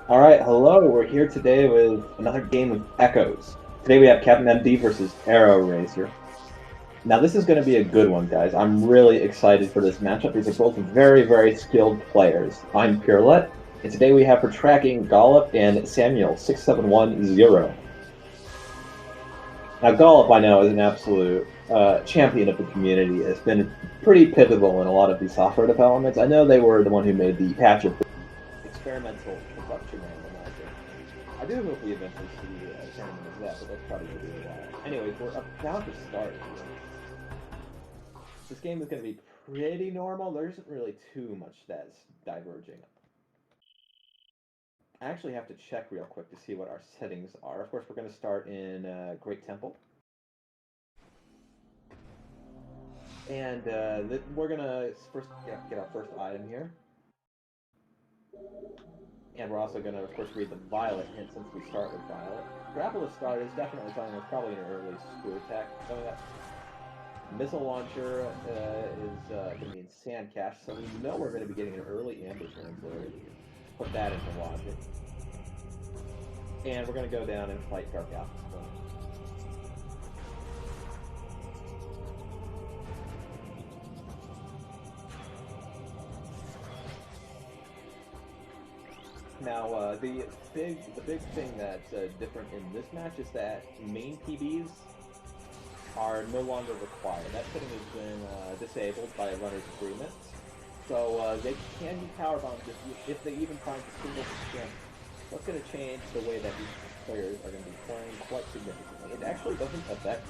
Alright, hello, we're here today with another game of Echoes. Today we have Captain MD versus AeroRaiser. Now this is going to be a good one, guys. I'm really excited for this matchup. These are both very, very skilled players. I'm Purelette, and today we have for tracking Gollop and Samuel6710. Now Gollop, I know, is an absolute champion of the community. It's been pretty pivotal in a lot of these software developments. I know they were the one who made the patch of experimental production randomizer. I do hope we eventually see a tournament of that, but that's probably going to be a while. Anyways, we're about to start here. This game is going to be pretty normal. There isn't really too much that's diverging. I actually have to check real quick to see what our settings are. Of course, we're going to start in Great Temple. And we're going to first get our first item here. And we're also going to, of course, read the Violet hint since we start with Violet. Grapple to start is definitely something that's probably an early screw attack coming up. Missile launcher is going to be in Sand Cache, so we know we're going to be getting an early ambush translator. Put that into logic. And we're going to go down and fight Dark Alpha. Now, the big thing that's different in this match is that main PBs are no longer required. That setting has been disabled by a runner's agreement. So they can be power bombed if they even find a single strength. That's going to change the way that these players are going to be playing quite significantly. It actually doesn't affect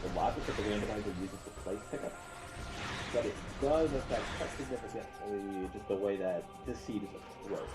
the logic that the randomizer uses to place pickup, but it does affect quite significantly just the way that this seed is approached.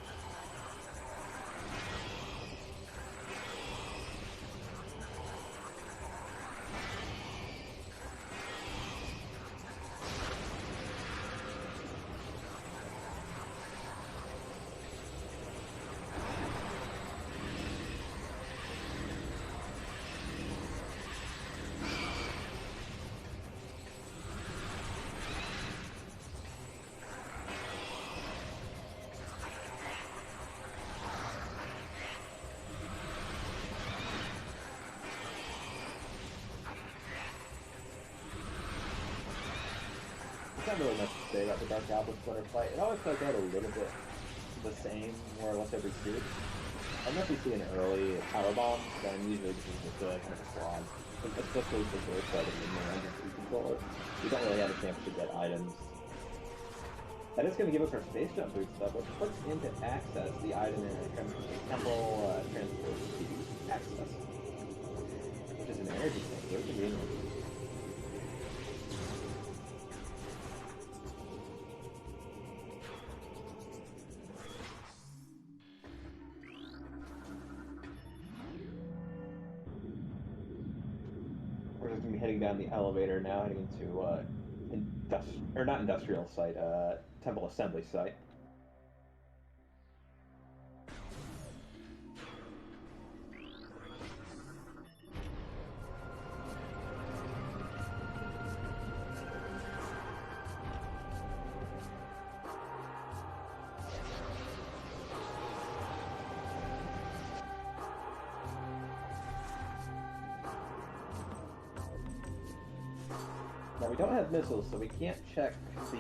Not really much to say about the Dark Alpha Splitter fight. It always plays out a little bit the same, more or less every suit. Unless we see an early power bomb, then usually this is just kind of a slog. Especially since we're starting in the engine controller. We don't really have a chance to get items. That is going to give us our space jump boost stuff, which puts into access the item in temporal transport access. Which is an energy thing, very convenient. We're just going to be heading down the elevator now, heading into not industrial site, temple assembly site. Now we don't have missiles, so we can't check the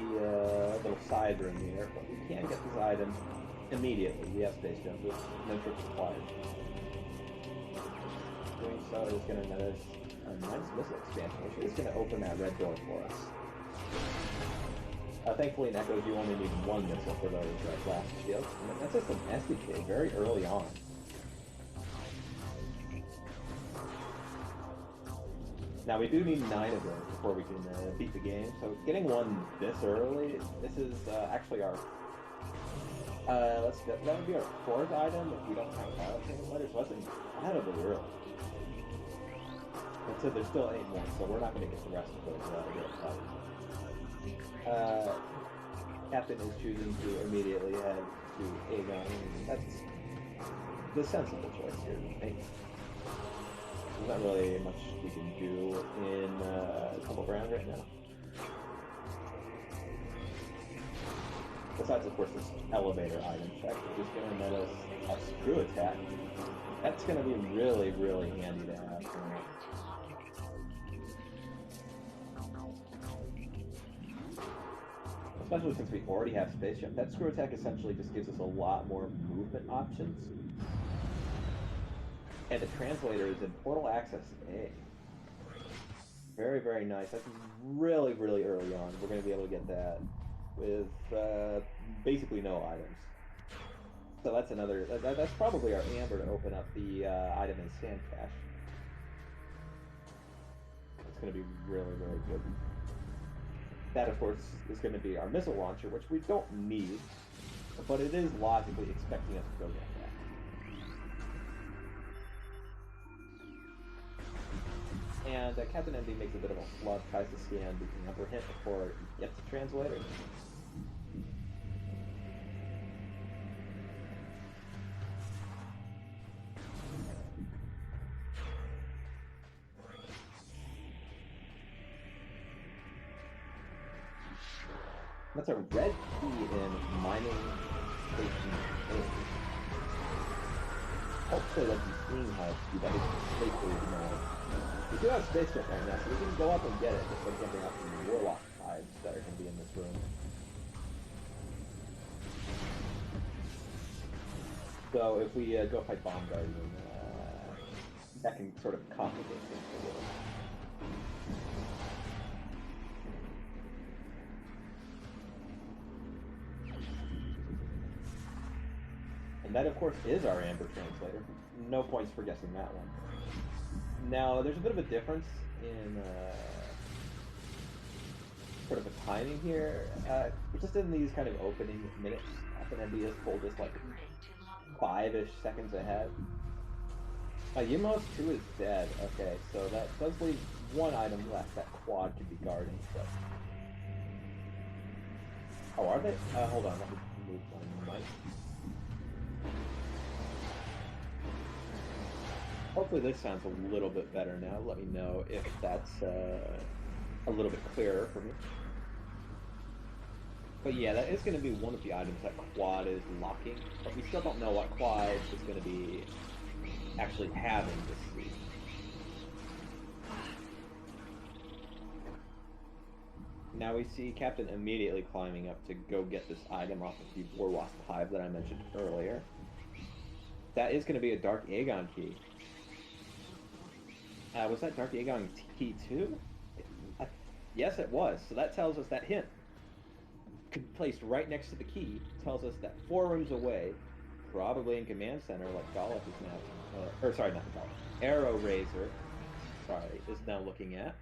little side room here, but we can get these items immediately. We have space jump with no tricks required. Doing so is going to net us a nice missile expansion, which is going to open that red door for us. Thankfully in Echoes you only need one missile for those blast shields, and that's just an SDK very early on. Now we do need 9 of those before we can beat the game, so getting one this early, this is actually our, that would be our 4th item if we don't count Violet Translator, so that's incredibly early. And so there's still 8 more, so we're not going to get the rest of those Captain is choosing to immediately head to A-Gun, that's the sensible choice here, right? There's not really much we can do in Temple Ground right now. Besides, of course, this elevator item check, which is going to net us a screw attack. That's going to be really, really handy to have. Especially since we already have space jump. That screw attack essentially just gives us a lot more movement options. And the translator is in portal access A. Very, very nice. That's really, really early on. We're going to be able to get that with basically no items. So that's another, that's probably our amber to open up the item in sand cache. It's going to be really, really good. That, of course, is going to be our missile launcher, which we don't need, but it is logically expecting us to go get that. And Captain MD makes a bit of a flub, tries to scan the upper hint before he gets the translator. That's a red key in mining station A. Hopefully that's seeing how to do that. It's basically, we do have space jump right now, so we can go up and get it just by jumping out from the warlock hives that are going to be in this room. So if we go fight Bomb Guardian, that can sort of complicate things a little. And that, of course, is our Amber Translator. No points for guessing that one. Now, there's a bit of a difference in sort of a timing here. Just in these kind of opening minutes, FNMB has pulled us like 5-ish seconds ahead. Yimos 2 is dead. Okay, so that does leave one item left that Quad could be guarding. But... oh, are they? Hold on, let me move my mic. Hopefully this sounds a little bit better now. Let me know if that's a little bit clearer for me. But yeah, that is going to be one of the items that Quad is locking. But we still don't know what Quad is going to be actually having this week. Now we see Captain immediately climbing up to go get this item off of the Warwasp Hive that I mentioned earlier. That is going to be a Dark Aegon key. Was that Dark Aegon key 2? Yes, it was. So that tells us that hint, placed right next to the key, tells us that 4 rooms away, probably in Command Center, like Golef is now, or sorry, not Golef, AeroRaiser, sorry, is now looking at.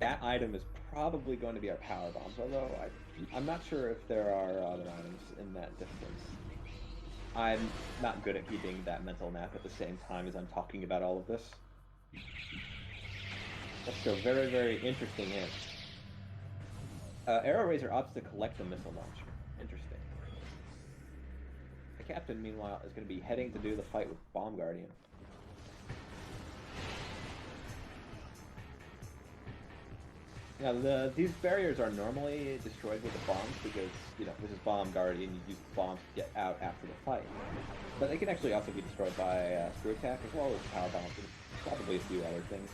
That item is probably going to be our power bombs, although I'm not sure if there are other items in that distance. I'm not good at keeping that mental map at the same time as I'm talking about all of this. That's a very, very interesting hint. AeroRaiser opts to collect the missile launcher. Interesting. The Captain, meanwhile, is going to be heading to do the fight with Bomb Guardian. Now, these barriers are normally destroyed with the bombs because, you know, this is Bomb Guardian, you use the bombs to get out after the fight. But they can actually also be destroyed by screw attack as well as power bombs and probably a few other things.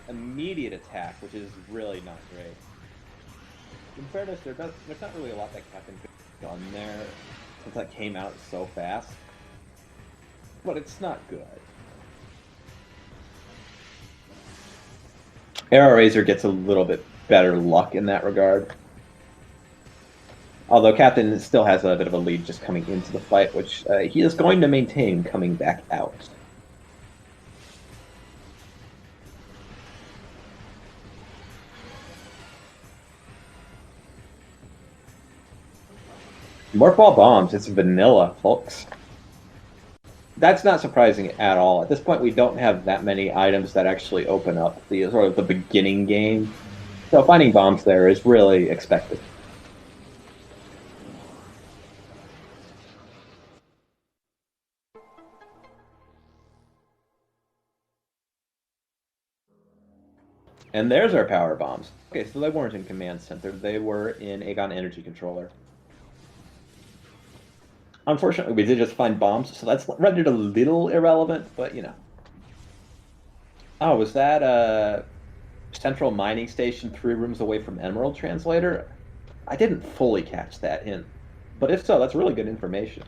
Immediate attack, which is really not great. In fairness, there's not really a lot that Captain could have done there since that came out so fast. But it's not good. AeroRaiser gets a little bit better luck in that regard. Although Captain still has a bit of a lead just coming into the fight, which he is going to maintain coming back out. Morphball bombs, it's vanilla, folks. That's not surprising at all. At this point, we don't have that many items that actually open up the sort of the beginning game. So finding bombs there is really expected. And there's our power bombs. Okay, so they weren't in Command Center. They were in Aegon Energy Controller. Unfortunately, we did just find bombs, so that's rendered a little irrelevant, but you know. Oh, was that central mining station 3 rooms away from Emerald Translator? I didn't fully catch that hint, but if so, that's really good information.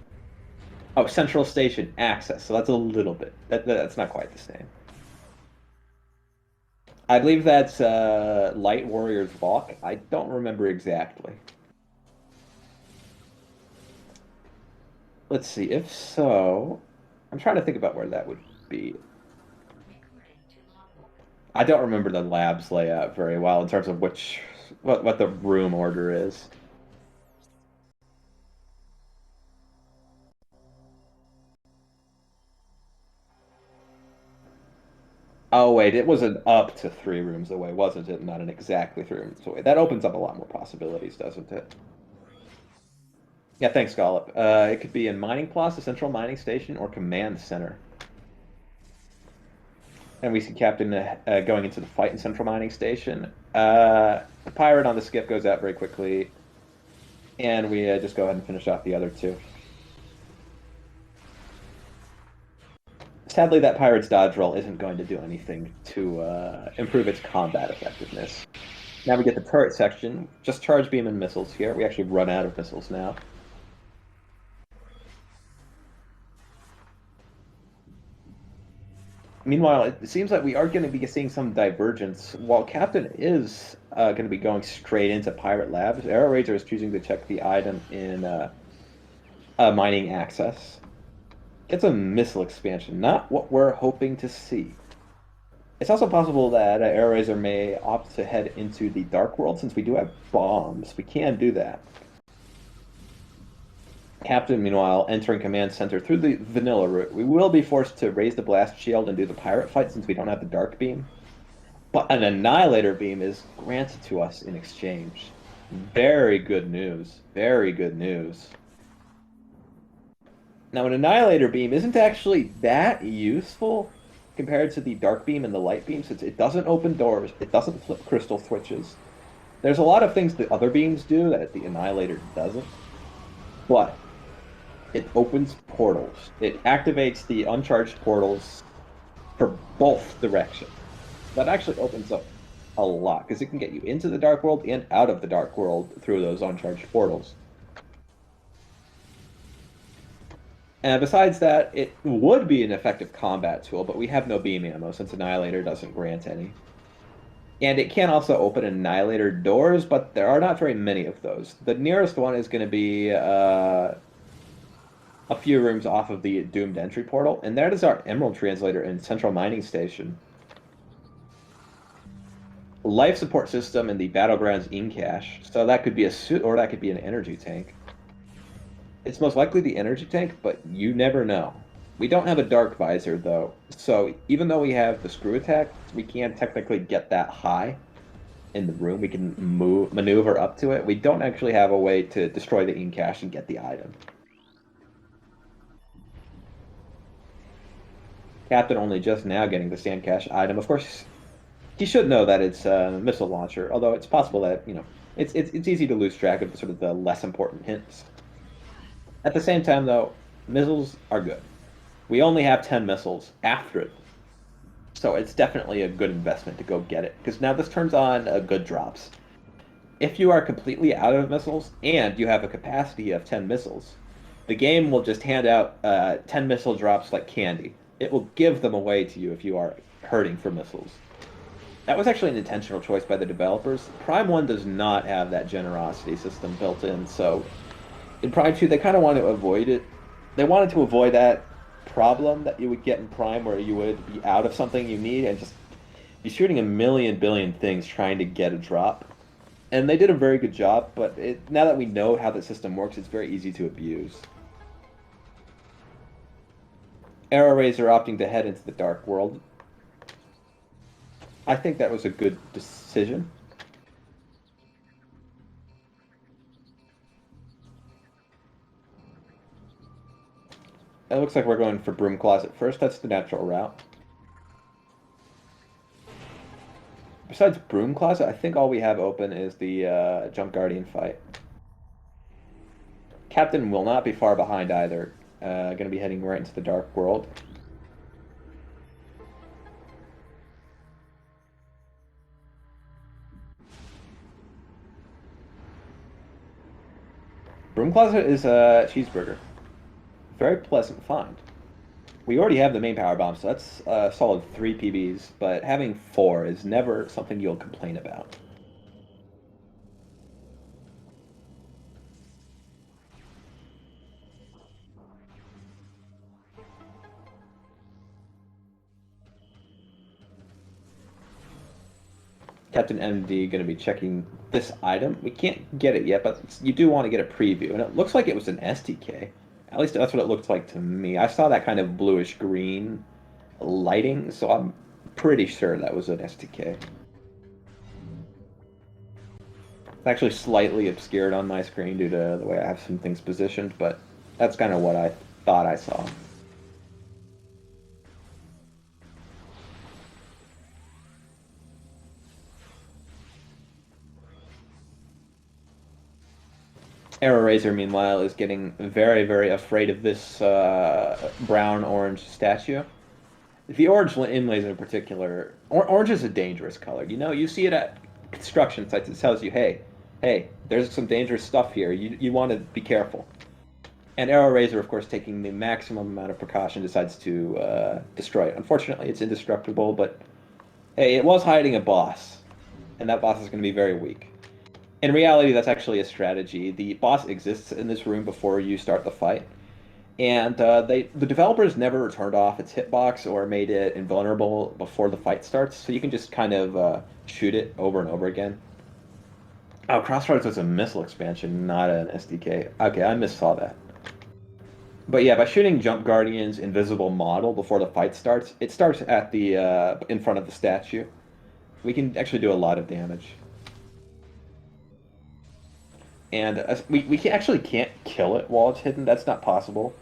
Oh, central station access, so that's a little bit. That's not quite the same. I believe that's Light Warrior's Valk. I don't remember exactly. Let's see. If so, I'm trying to think about where that would be. I don't remember the lab's layout very well in terms of what the room order is. Oh wait, it was an up to 3 rooms away, wasn't it? Not an exactly 3 rooms away. That opens up a lot more possibilities, doesn't it? Yeah, thanks, Gollop. It could be in Mining Plaza, Central Mining Station, or Command Center. And we see Captain going into the fight in Central Mining Station. The pirate on the skip goes out very quickly, and we just go ahead and finish off the other two. Sadly, that pirate's dodge roll isn't going to do anything to improve its combat effectiveness. Now we get the turret section. Just charge beam and missiles here. We actually run out of missiles now. Meanwhile, it seems like we are going to be seeing some divergence. While Captain is going to be going straight into Pirate Labs, AeroRaiser is choosing to check the item in mining access. It's a missile expansion, not what we're hoping to see. It's also possible that AeroRaiser may opt to head into the Dark World since we do have bombs. We can do that. Captain, meanwhile, entering command center through the vanilla route. We will be forced to raise the blast shield and do the pirate fight since we don't have the dark beam. But an annihilator beam is granted to us in exchange. Very good news. Very good news. Now, an annihilator beam isn't actually that useful compared to the dark beam and the light beam since it doesn't open doors, it doesn't flip crystal switches. There's a lot of things the other beams do that the annihilator doesn't. But it opens portals. It activates the uncharged portals for both directions. That actually opens up a lot because it can get you into the dark world and out of the dark world through those uncharged portals. And besides that, it would be an effective combat tool, but we have no beam ammo since Annihilator doesn't grant any. And it can also open Annihilator doors, but there are not very many of those. The nearest one is going to be a few rooms off of the doomed entry portal, and that is our Emerald Translator in Central Mining Station. Life support system in the Battlegrounds in-cache, so that could be a suit or that could be an energy tank. It's most likely the energy tank, but you never know. We don't have a dark visor, though, so even though we have the screw attack, we can't technically get that high in the room. We can maneuver up to it. We don't actually have a way to destroy the in-cache and get the item. Captain only just now getting the stand cache item. Of course, he should know that it's a missile launcher, although it's possible that, you know, it's easy to lose track of sort of the less important hints. At the same time, though, missiles are good. We only have 10 missiles after it, so it's definitely a good investment to go get it, because now this turns on good drops. If you are completely out of missiles, and you have a capacity of 10 missiles, the game will just hand out 10 missile drops like candy. It will give them away to you if you are hurting for missiles. That was actually an intentional choice by the developers. Prime 1 does not have that generosity system built in, so in Prime 2 they kind of want to avoid it. They wanted to avoid that problem that you would get in Prime where you would be out of something you need and just be shooting a million billion things trying to get a drop. And they did a very good job, but now that we know how the system works, it's very easy to abuse. AeroRaiser opting to head into the Dark World. I think that was a good decision. It looks like we're going for Broom Closet first. That's the natural route. Besides Broom Closet, I think all we have open is the Jump Guardian fight. Captain will not be far behind either. Going to be heading right into the Dark World. Broom Closet is a cheeseburger. Very pleasant find. We already have the main power bomb, so that's a solid 3 PBs, but having 4 is never something you'll complain about. Captain MD going to be checking this item. We can't get it yet, but you do want to get a preview, and it looks like it was an STK. At least that's what it looked like to me. I saw that kind of bluish green lighting, so I'm pretty sure that was an STK. It's actually slightly obscured on my screen due to the way I have some things positioned, but that's kind of what I thought I saw. AeroRaiser, meanwhile, is getting very, very afraid of this brown-orange statue. The orange inlays in particular, orange is a dangerous color. You know, you see it at construction sites. It tells you, hey, there's some dangerous stuff here. You want to be careful. And AeroRaiser, of course, taking the maximum amount of precaution, decides to destroy it. Unfortunately, it's indestructible, but hey, it was hiding a boss, and that boss is going to be very weak. In reality, that's actually a strategy. The boss exists in this room before you start the fight, and the developers never turned off its hitbox or made it invulnerable before the fight starts, so you can just kind of shoot it over and over again. Oh, Crossroads was a missile expansion, not an SDK. Okay, I missaw that. But yeah, by shooting Jump Guardian's invisible model before the fight starts, it starts at the in front of the statue. We can actually do a lot of damage. And we actually can't kill it while it's hidden. That's not possible.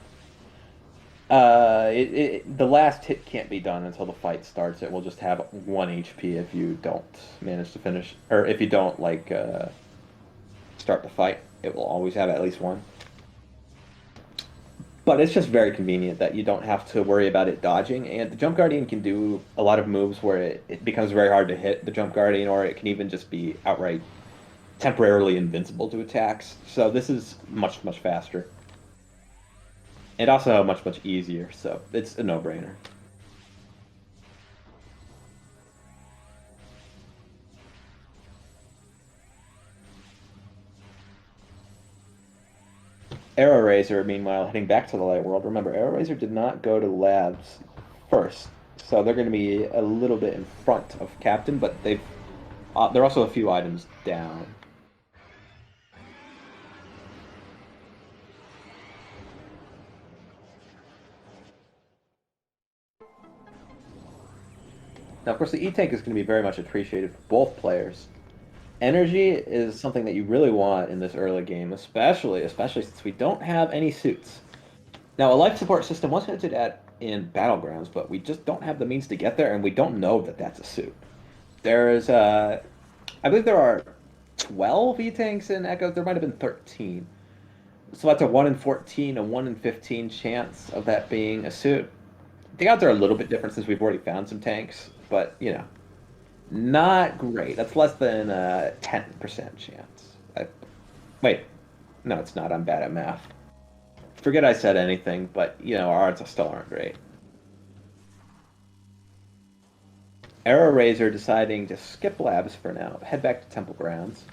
The last hit can't be done until the fight starts. It will just have 1 HP if you don't manage to finish, or if you don't like start the fight. It will always have at least 1. But it's just very convenient that you don't have to worry about it dodging, and the Jump Guardian can do a lot of moves where it becomes very hard to hit the Jump Guardian, or it can even just be outright temporarily invincible to attacks. So this is much, much faster. And also much, much easier, so it's a no-brainer. AeroRaiser, meanwhile, heading back to the Light World. Remember, AeroRaiser did not go to labs first, so they're going to be a little bit in front of Captain, but they're also a few items down. Now, of course, the E-Tank is going to be very much appreciated for both players. Energy is something that you really want in this early game, especially since we don't have any suits. Now, a life support system was hinted at in Battlegrounds, but we just don't have the means to get there, and we don't know that that's a suit. There's, I believe there are 12 E-Tanks in Echoes. There might have been 13. So that's a 1 in 14, a 1 in 15 chance of that being a suit. The odds are a little bit different since we've already found some tanks, but, you know, not great. That's less than a 10% chance. Wait, no, it's not. I'm bad at math. Forget I said anything, but, you know, our odds still aren't great. AeroRaiser deciding to skip labs for now, head back to Temple Grounds.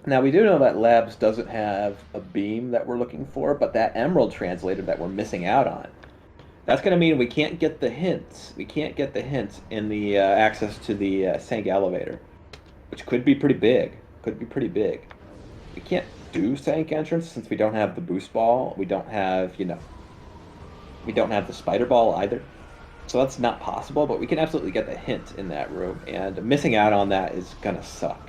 Now, we do know that Labs doesn't have a beam that we're looking for, but that Emerald Translator that we're missing out on, that's going to mean we can't get the hints. We can't get the hints in the access to the Sank elevator, which could be pretty big. Could be pretty big. We can't do Sank entrance since we don't have the boost ball. We don't have, you know, we don't have the spider ball either. So that's not possible, but we can absolutely get the hint in that room, and missing out on that is going to suck.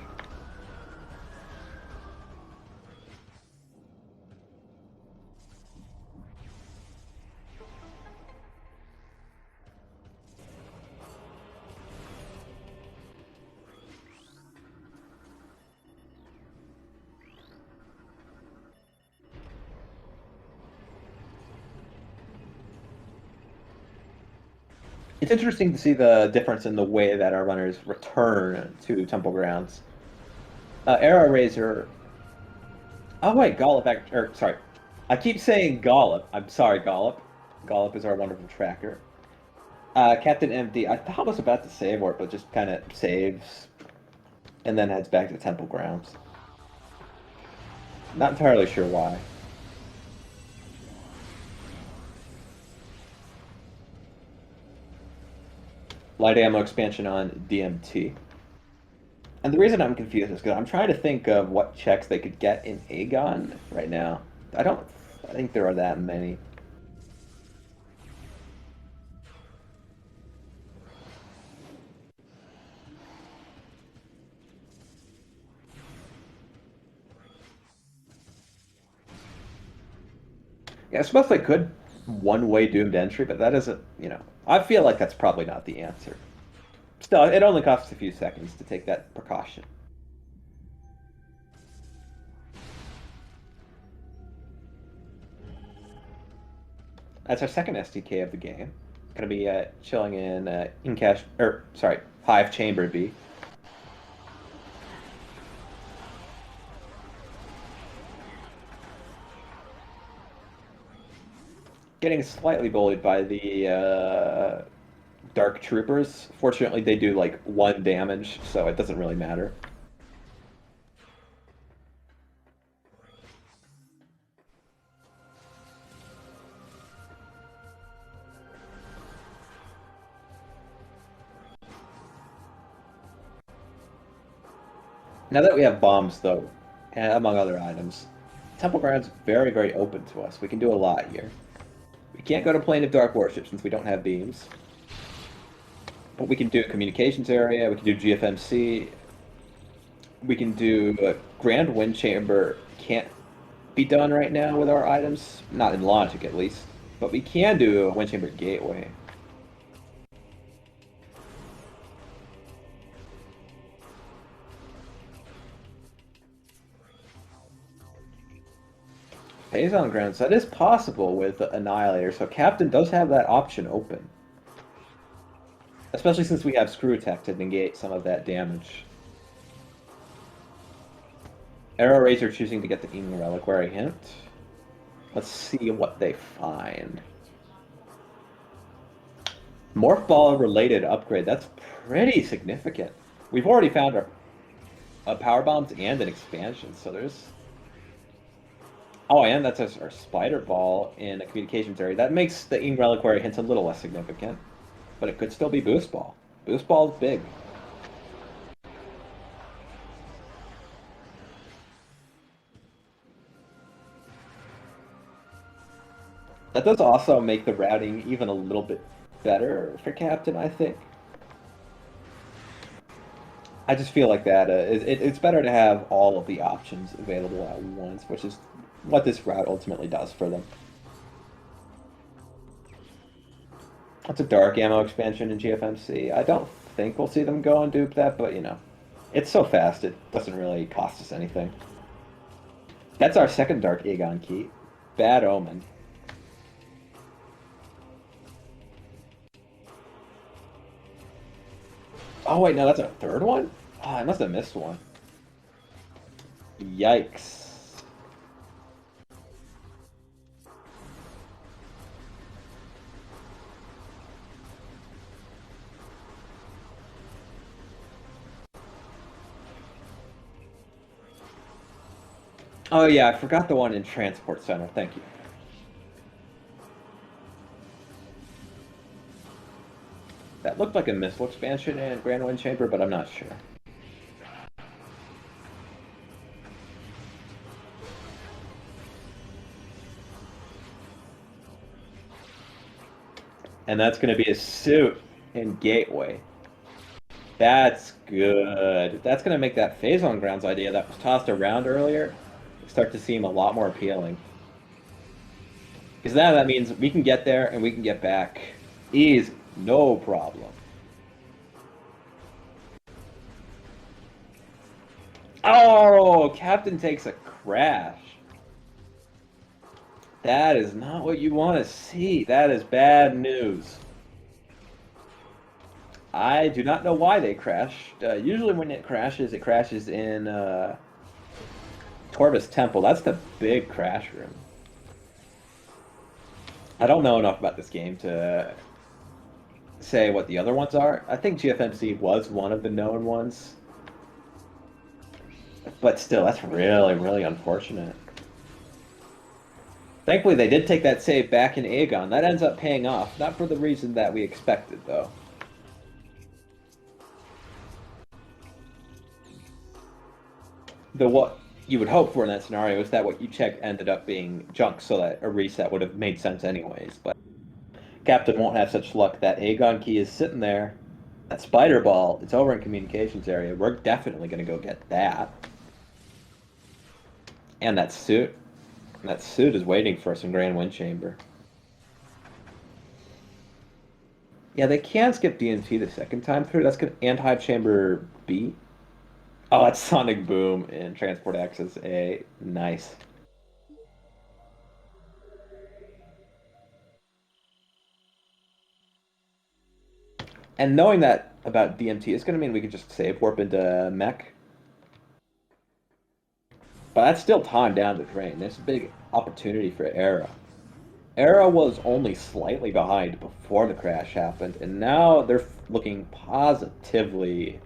It's interesting to see the difference in the way that our runners return to Temple Grounds. AeroRaiser. Oh wait, sorry, I keep saying Gollop. I'm sorry, Gollop. Gollop is our wonderful tracker. Captain MD. I thought was about to save Warp, but just kind of saves and then heads back to Temple Grounds. Not entirely sure why. Light ammo expansion on DMT. And the reason I'm confused is because I'm trying to think of what checks they could get in Aegon right now. I don't think there are that many. Yeah, I suppose they could one-way doomed entry, but that isn't, I feel like that's probably not the answer. Still, it only costs a few seconds to take that precaution. That's our second SDK of the game. Gonna be chilling in cache, or sorry, Hive Chamber B. Getting slightly bullied by the Dark Troopers. Fortunately, they do like 1 damage, so it doesn't really matter. Now that we have bombs, though, and among other items, Temple Ground's very, very open to us. We can do a lot here. We can't go to Plane of Dark Worship since we don't have beams. But we can do communications area, we can do GFMC, we can do a Grand Wind Chamber. Can't be done right now with our items, not in logic at least. But we can do a Wind Chamber Gateway. Phase on grounds. That is possible with Annihilator, so Captain does have that option open. Especially since we have Screw Attack to negate some of that damage. AeroRaiser choosing to get the Ing Reliquary hint. Let's see what they find. Morph Ball related upgrade. That's pretty significant. We've already found our Power Bombs and an expansion, so there's... Oh, and that's our Spider Ball in a communications area. That makes the Ing Reliquary hints a little less significant. But it could still be Boost Ball. Boost Ball is big. That does also make the routing even a little bit better for Captain, I think. I just feel like that it's better to have all of the options available at once, which is what this route ultimately does for them. That's a dark ammo expansion in GFMC. I don't think we'll see them go and dupe that, but it's so fast it doesn't really cost us anything. That's our second Dark Aegon key. Bad Omen. Oh wait, no, that's our third one? Oh, I must have missed one. Yikes. Oh yeah, I forgot the one in Transport Center. Thank you. That looked like a missile expansion in Grand Wind Chamber, but I'm not sure. And that's going to be a suit in Gateway. That's good. That's going to make that Phase on Grounds idea that was tossed around earlier start to seem a lot more appealing. Because now that means we can get there and we can get back easy, no problem. Oh, Captain takes a crash. That is not what you want to see. That is bad news. I do not know why they crashed. Usually when it crashes in Torvus Temple. That's the big crash room. I don't know enough about this game to say what the other ones are. I think GFMC was one of the known ones. But still, that's really, really unfortunate. Thankfully, they did take that save back in Aegon. That ends up paying off. Not for the reason that we expected, though. What you would hope for in that scenario is that what you checked ended up being junk, so that a reset would have made sense anyways. But Captain won't have such luck. That Aegon key is sitting there. That spider ball, it's over in communications area. We're definitely going to go get that. And that suit. That suit is waiting for us in Grand Wind Chamber. Yeah, they can skip DNT the second time through. That's good. And Hive Chamber B. Oh, that's Sonic Boom and Transport Access A. Nice. And knowing that about DMT is going to mean we can just save warp into mech. But that's still time down the drain. There's a big opportunity for Era. Era was only slightly behind before the crash happened, and now they're looking positively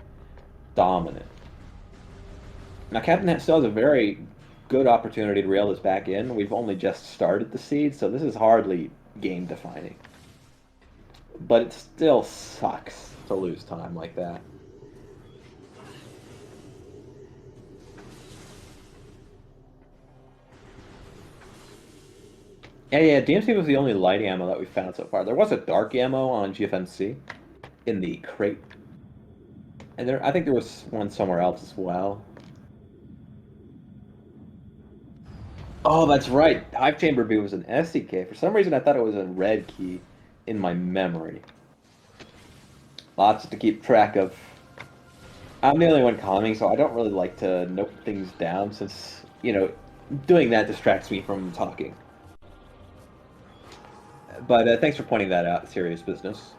dominant. Now, Captain still has a very good opportunity to reel this back in. We've only just started the seed, so this is hardly game defining. But it still sucks to lose time like that. Yeah, DMC was the only light ammo that we found so far. There was a dark ammo on GFMC in the crate. And I think there was one somewhere else as well. Oh, that's right. Hive Chamber B was an SDK. For some reason, I thought it was a red key in my memory. Lots to keep track of. I'm the only one commenting, so I don't really like to note things down since, doing that distracts me from talking. But thanks for pointing that out. Serious business.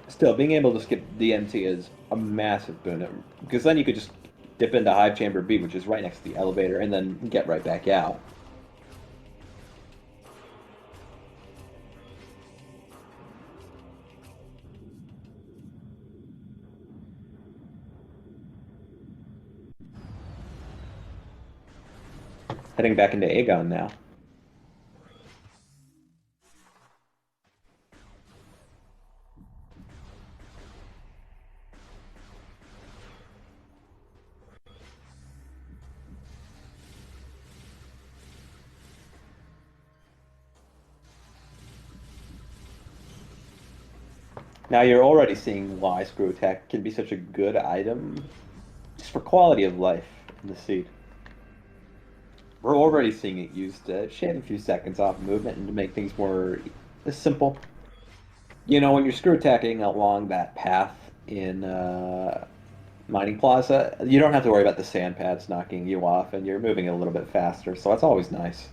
Still, being able to skip DMT is a massive boon, because then you could just dip into Hive Chamber B, which is right next to the elevator, and then get right back out. Heading back into Aegon now. Now you're already seeing why Screw Attack can be such a good item just for quality of life in the seed. We're already seeing it used to shave a few seconds off movement and to make things more simple. When you're screw attacking along that path in Mining Plaza, you don't have to worry about the sand pads knocking you off, and you're moving a little bit faster, so that's always nice.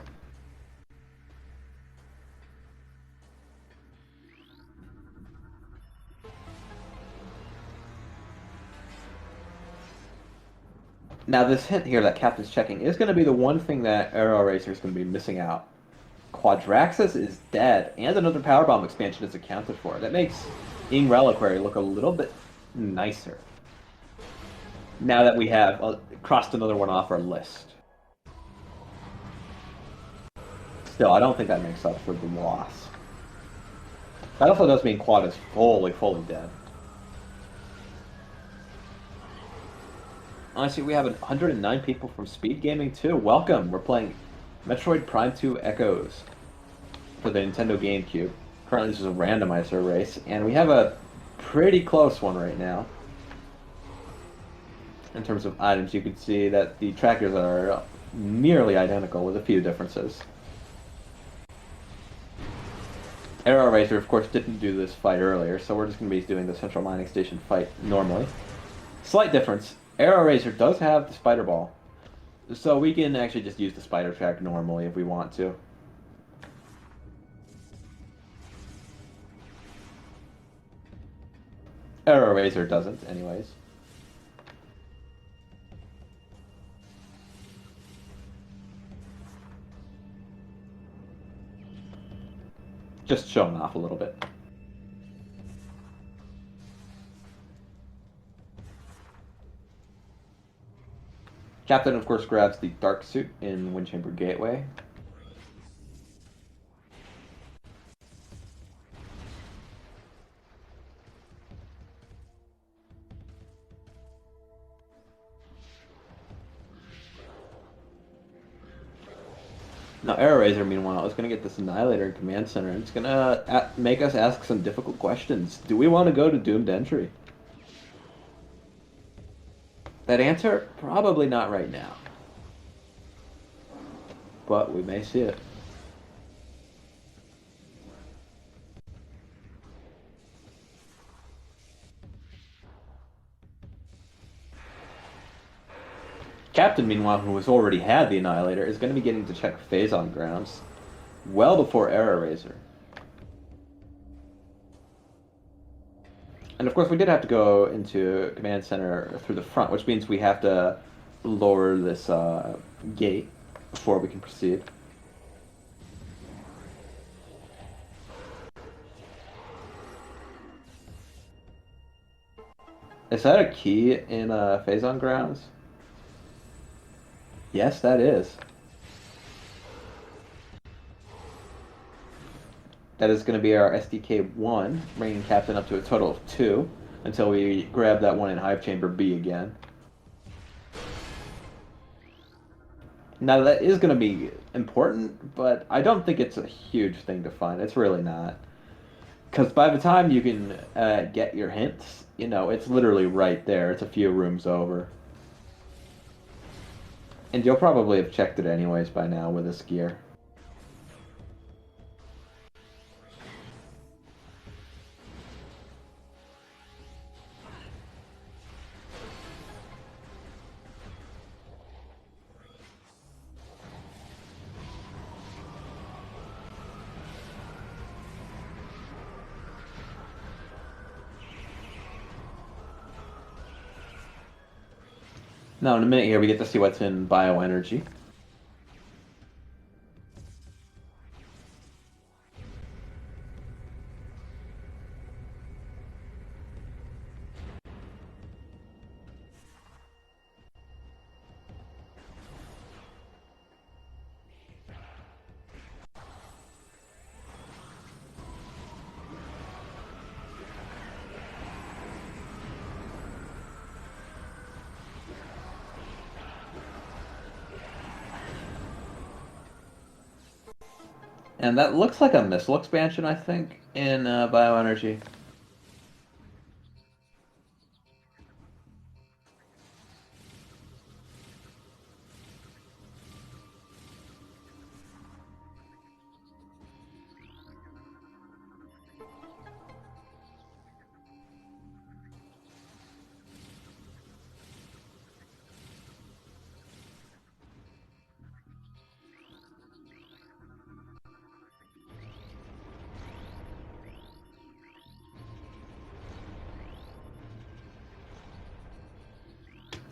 Now, this hint here that Captain's checking is going to be the one thing that AeroRaiser is going to be missing out. Quadraxis is dead, and another Power Bomb expansion is accounted for. That makes Ing Reliquary look a little bit nicer. Now that we have crossed another one off our list. Still, I don't think that makes up for the loss. That also does mean Quad is fully dead. Honestly, we have 109 people from SpeedGaming too. Welcome. We're playing Metroid Prime 2 Echoes for the Nintendo GameCube. Currently, this is a randomizer race, and we have a pretty close one right now. In terms of items, you can see that the trackers are nearly identical with a few differences. AeroRaiser, of course, didn't do this fight earlier, so we're just going to be doing the Central Mining Station fight normally. Slight difference. AeroRaiser does have the spider ball, so we can actually just use the spider track normally if we want to. AeroRaiser doesn't, anyways. Just showing off a little bit. Captain, of course, grabs the dark suit in Windchamber Gateway. Now, AeroRaiser, meanwhile, is going to get this Annihilator in Command Center, and it's going to make us ask some difficult questions. Do we want to go to Doomed Entry? That answer? Probably not right now. But we may see it. Captain, meanwhile, who has already had the Annihilator, is going to be getting to check Phazon grounds well before AeroRaiser. And of course, we did have to go into Command Center through the front, which means we have to lower this gate before we can proceed. Is that a key in Phazon grounds? Yes, that is. That is going to be our SDK-1, bringing Captain up to a total of 2, until we grab that one in Hive Chamber B again. Now, that is going to be important, but I don't think it's a huge thing to find. It's really not. Because by the time you can get your hints, you know, it's literally right there. It's a few rooms over. And you'll probably have checked it anyways by now with this gear. Now, in a minute here, we get to see what's in bioenergy. And that looks like a missile expansion, I think, in bioenergy.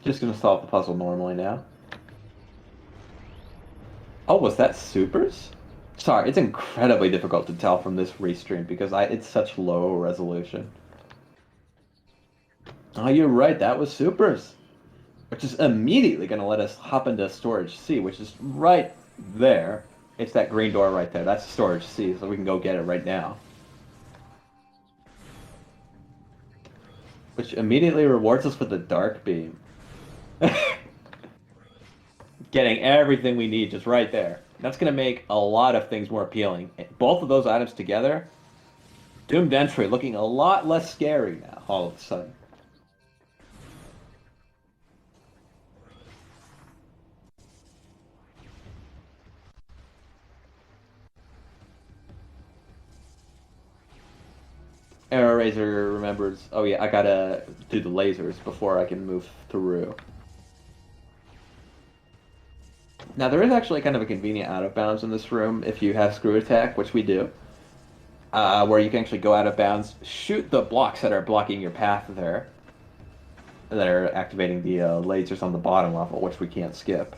Just gonna solve the puzzle normally now. Oh, was that supers? Sorry, it's incredibly difficult to tell from this restream because it's such low resolution. Oh, you're right, that was supers. Which is immediately gonna let us hop into storage C, which is right there. It's that green door right there. That's storage C, so we can go get it right now. Which immediately rewards us with the dark beam. Getting everything we need just right there. That's going to make a lot of things more appealing. Both of those items together, Doomed Entry looking a lot less scary now, all of a sudden. AeroRaiser AeroRaiser remembers, oh yeah, I gotta do the lasers before I can move through. Now there is actually kind of a convenient out of bounds in this room if you have screw attack, which we do, where you can actually go out of bounds, shoot the blocks that are blocking your path there, that are activating the lasers on the bottom level, which we can't skip.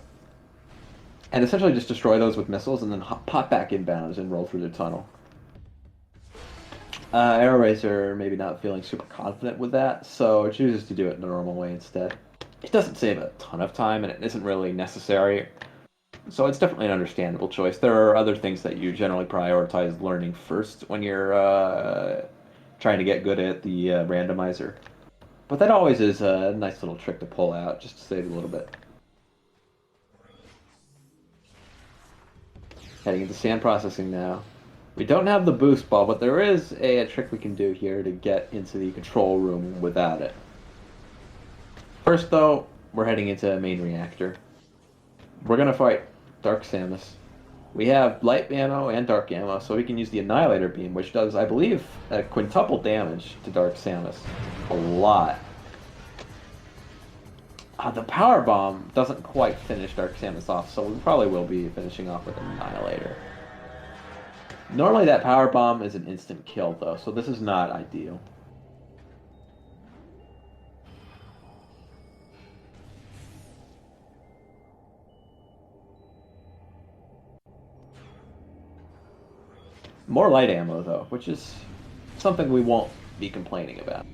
And essentially just destroy those with missiles and then pop back inbounds and roll through the tunnel. AeroRaiser maybe not feeling super confident with that, so it chooses to do it the normal way instead. It doesn't save a ton of time, and it isn't really necessary, so it's definitely an understandable choice. There are other things that you generally prioritize learning first when you're trying to get good at the randomizer. But that always is a nice little trick to pull out, just to save a little bit. Heading into sand processing now. We don't have the boost ball, but there is a trick we can do here to get into the control room without it. First, though, we're heading into main reactor. We're going to fight Dark Samus. We have light ammo and dark ammo, so we can use the Annihilator Beam, which does, I believe, quintuple damage to Dark Samus. A lot. The Power Bomb doesn't quite finish Dark Samus off, so we probably will be finishing off with Annihilator. Normally that Power Bomb is an instant kill, though, so this is not ideal. More light ammo, though, which is something we won't be complaining about.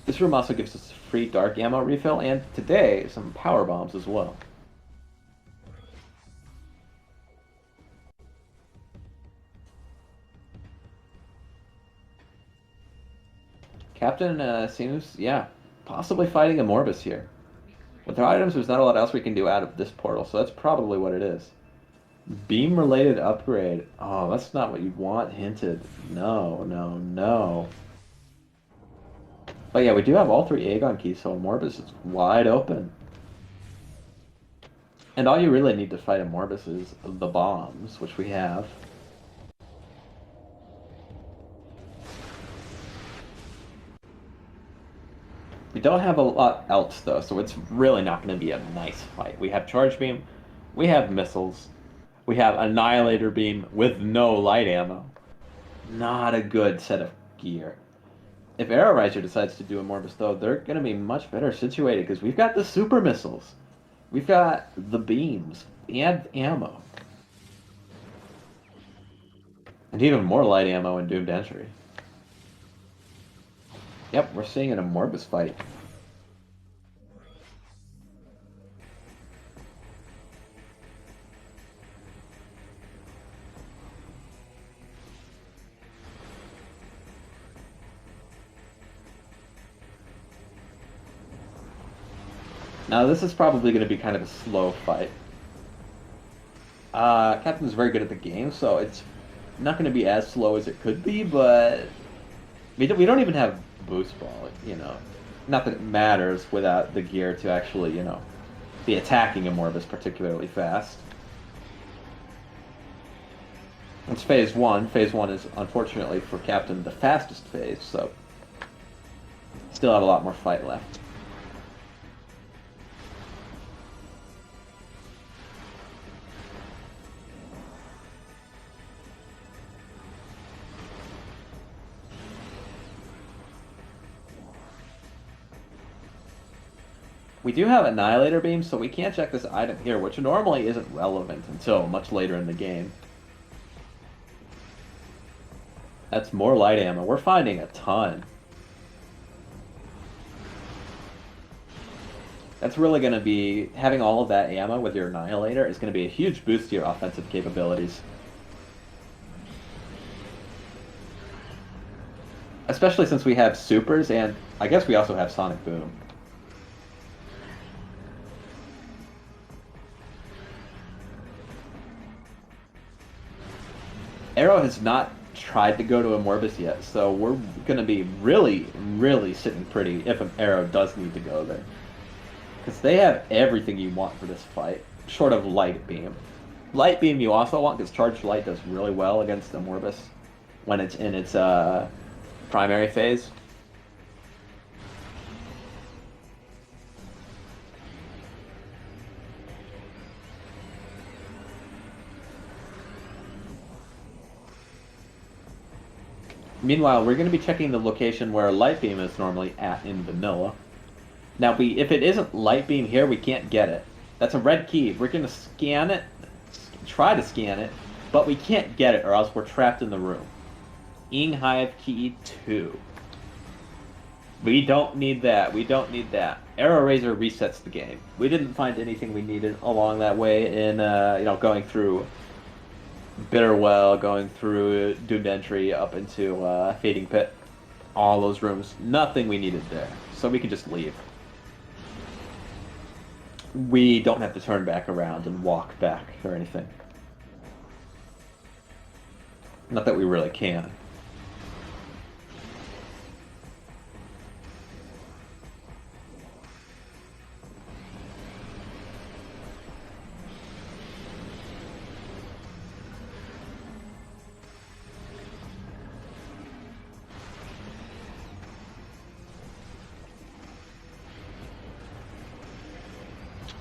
This room also gives us free dark ammo refill, and today, some power bombs as well. Captain seems, yeah, possibly fighting a Morbus here. With our items, there's not a lot else we can do out of this portal, so that's probably what it is. Beam-related upgrade. Oh, that's not what you want hinted. No, no, no. But yeah, we do have all 3 Aegon keys, so Morbus is wide open. And all you really need to fight a Morbus is the bombs, which we have. We don't have a lot else, though, so it's really not going to be a nice fight. We have Charge Beam, we have missiles, we have Annihilator Beam with no light ammo. Not a good set of gear. If AeroRaiser decides to do a Morbus, though, they're going to be much better situated, because we've got the super missiles. We've got the beams and ammo. And even more light ammo in Doomed Entry. Yep, we're seeing a Morbus fight. Now this is probably going to be kind of a slow fight. Captain's very good at the game, so it's not going to be as slow as it could be, but we don't even have boost ball, you know. Not that it matters without the gear to actually, you know, be attacking a Morbus particularly fast. It's phase 1. Phase 1 is, unfortunately for Captain, the fastest phase, so still have a lot more fight left. We do have Annihilator Beam, so we can't check this item here, which normally isn't relevant until much later in the game. That's more light ammo. We're finding a ton. That's really going to be, having all of that ammo with your Annihilator is going to be a huge boost to your offensive capabilities. Especially since we have supers, and I guess we also have Sonic Boom. Aero has not tried to go to a Morbus yet, so we're going to be really, really sitting pretty if an Aero does need to go there. Because they have everything you want for this fight, short of Light Beam. Light Beam you also want, because Charged Light does really well against the Morbus when it's in its primary phase. Meanwhile, we're going to be checking the location where Light Beam is normally at in vanilla. Now, if it isn't Light Beam here, we can't get it. That's a red key. We're going to scan it, try to scan it, but we can't get it or else we're trapped in the room. Ing Hive Key 2. We don't need that. We don't need that. AeroRaiser resets the game. We didn't find anything we needed along that way in, going through Bitterwell, going through Doomed Entry up into Fading Pit. All those rooms. Nothing we needed there. So we can just leave. We don't have to turn back around and walk back or anything. Not that we really can.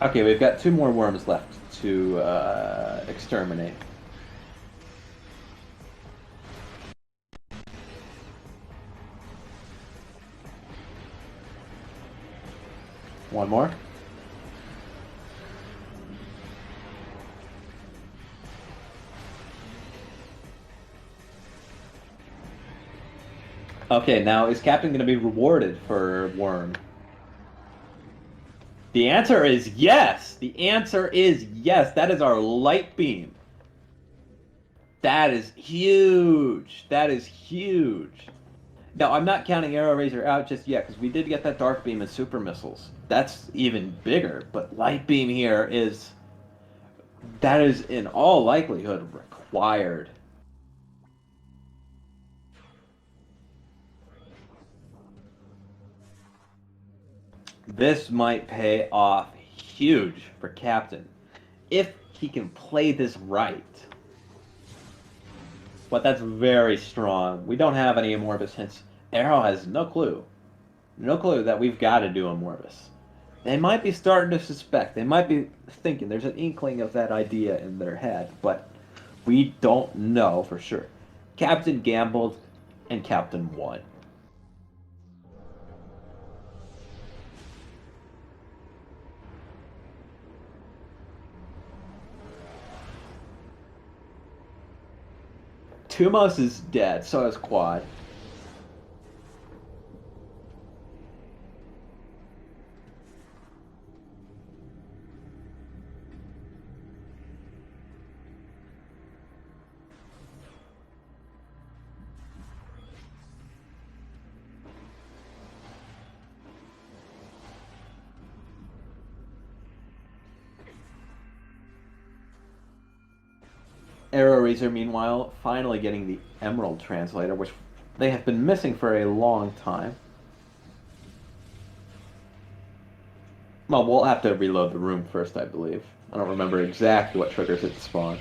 Okay, we've got 2 more worms left to exterminate. One more. Okay, now is Captain going to be rewarded for worm? The answer is yes! The answer is yes! That is our light beam. That is huge! That is huge! Now, I'm not counting AeroRaiser out just yet, because we did get that dark beam and super missiles. That's even bigger, but light beam here is... That is, in all likelihood, required. This might pay off huge for Captain if he can play this right. But that's very strong. We don't have any Amorphous hints. Arrow has no clue. No clue that we've got to do Amorphous. They might be starting to suspect. They might be thinking there's an inkling of that idea in their head, but we don't know for sure. Captain gambled, and Captain won. Tumos is dead, so is Quad. AeroRaiser, meanwhile, finally getting the Emerald Translator, which they have been missing for a long time. Well, we'll have to reload the room first, I believe. I don't remember exactly what triggers it to spawn.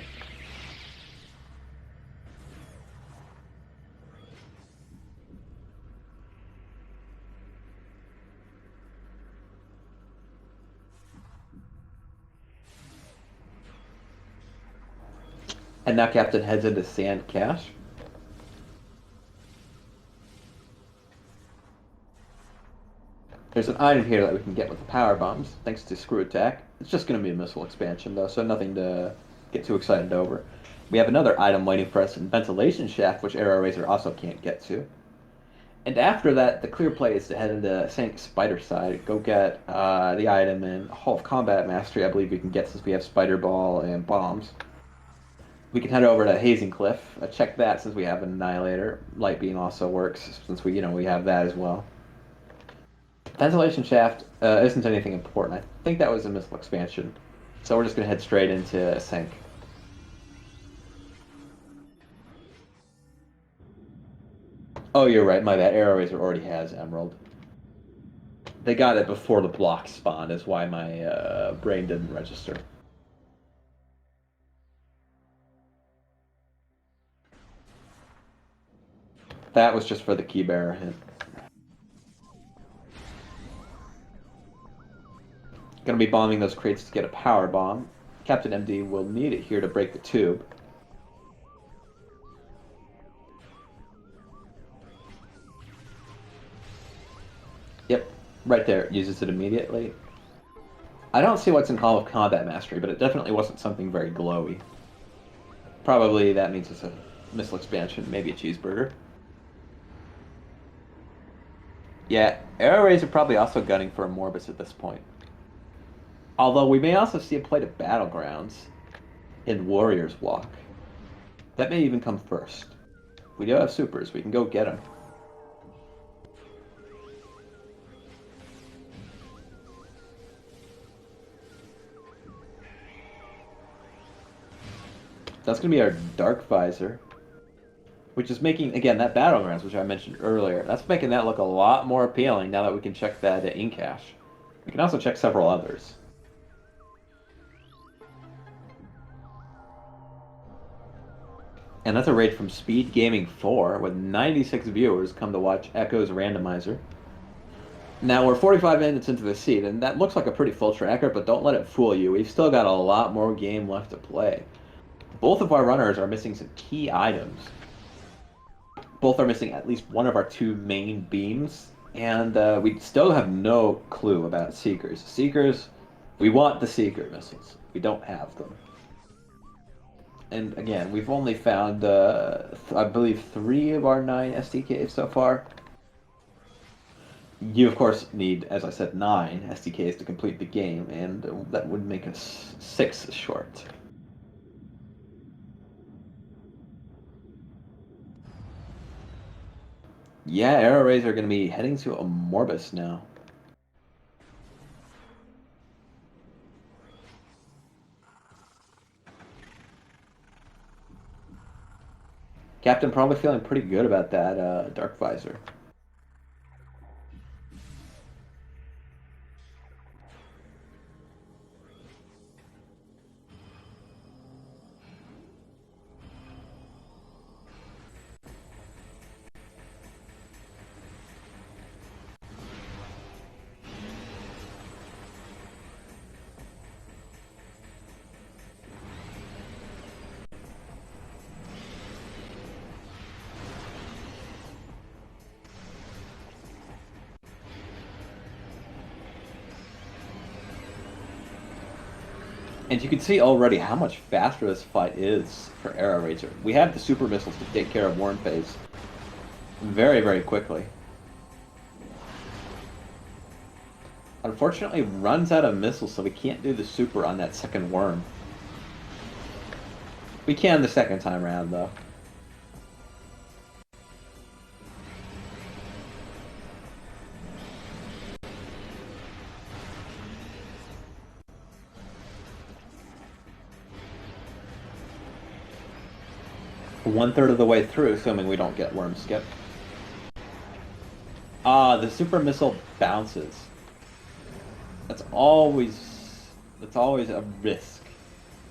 And now Captain heads into Sand Cache. There's an item here that we can get with the power bombs, thanks to Screw Attack. It's just going to be a missile expansion, though, so nothing to get too excited over. We have another item waiting for us in Ventilation Shaft, which AeroRaiser also can't get to. And after that, the clear play is to head into St. Spider Side, go get the item in Hall of Combat Mastery, I believe we can get since we have Spider Ball and bombs. We can head over to Hazing Cliff, check that since we have an Annihilator. Light Beam also works since we have that as well. Ventilation Shaft isn't anything important. I think that was a missile expansion. So we're just going to head straight into Sink. Oh, you're right. My bad. AeroRaiser already has Emerald. They got it before the block spawned, is why my brain didn't register. That was just for the key bearer hit. Gonna be bombing those crates to get a power bomb. Captain MD will need it here to break the tube. Yep, right there. It uses it immediately. I don't see what's in Hall of Combat Mastery, but it definitely wasn't something very glowy. Probably that means it's a missile expansion, maybe a cheeseburger. Yeah, AeroRaiser probably also gunning for a Morbus at this point. Although we may also see a plate of Battlegrounds in Warrior's Walk. That may even come first. We do have supers, we can go get them. That's going to be our Dark Visor, which is making, again, that Battlegrounds, which I mentioned earlier, that's making that look a lot more appealing now that we can check that in cache. We can also check several others. And that's a raid from SpeedGaming 4, with 96 viewers come to watch Echo's Randomizer. Now, we're 45 minutes into the seed, and that looks like a pretty full tracker, but don't let it fool you. We've still got a lot more game left to play. Both of our runners are missing some key items. Both are missing at least one of our two main beams, and we still have no clue about Seekers. Seekers, we want the Seeker missiles. We don't have them. And again, we've only found, I believe, 3 of our 9 SDKs so far. You, of course, need, as I said, 9 SDKs to complete the game, and that would make us 6 short. Yeah, AeroRaiser are going to be heading to a Morbus now. Captain probably feeling pretty good about that Dark Visor. And you can see already how much faster this fight is for AeroRaiser. We have the super missiles to take care of Worm Phase very, very quickly. Unfortunately, runs out of missiles, so we can't do the super on that second worm. We can the second time around, though. One-third of the way through, assuming we don't get worm skip. Ah, the super missile bounces. That's always a risk.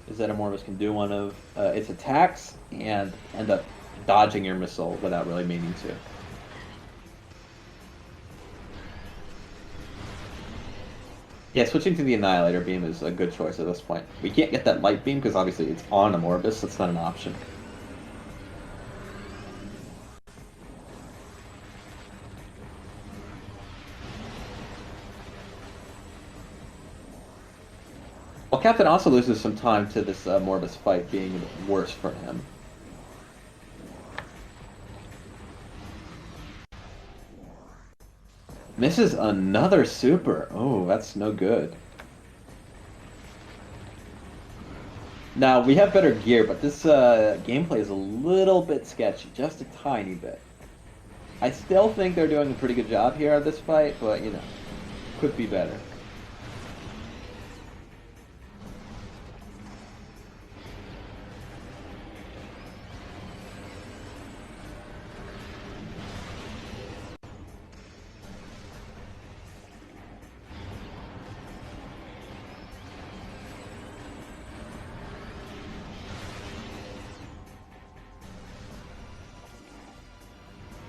Is that a Morbus can do one of its attacks and end up dodging your missile without really meaning to. Yeah, switching to the Annihilator beam is a good choice at this point. We can't get that light beam because obviously it's on a Morbus, so it's not an option. Well, Captain also loses some time to this Morbus fight being worse for him. Misses another super. Oh, that's no good. Now, we have better gear, but this gameplay is a little bit sketchy. Just a tiny bit. I still think they're doing a pretty good job here on this fight, but, you know, could be better.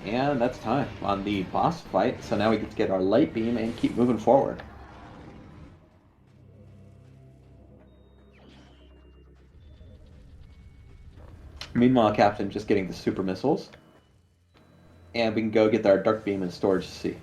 And that's time on the boss fight. So now we get to get our light beam and keep moving forward. Meanwhile, Captain just getting the super missiles. And we can go get our dark beam in storage C.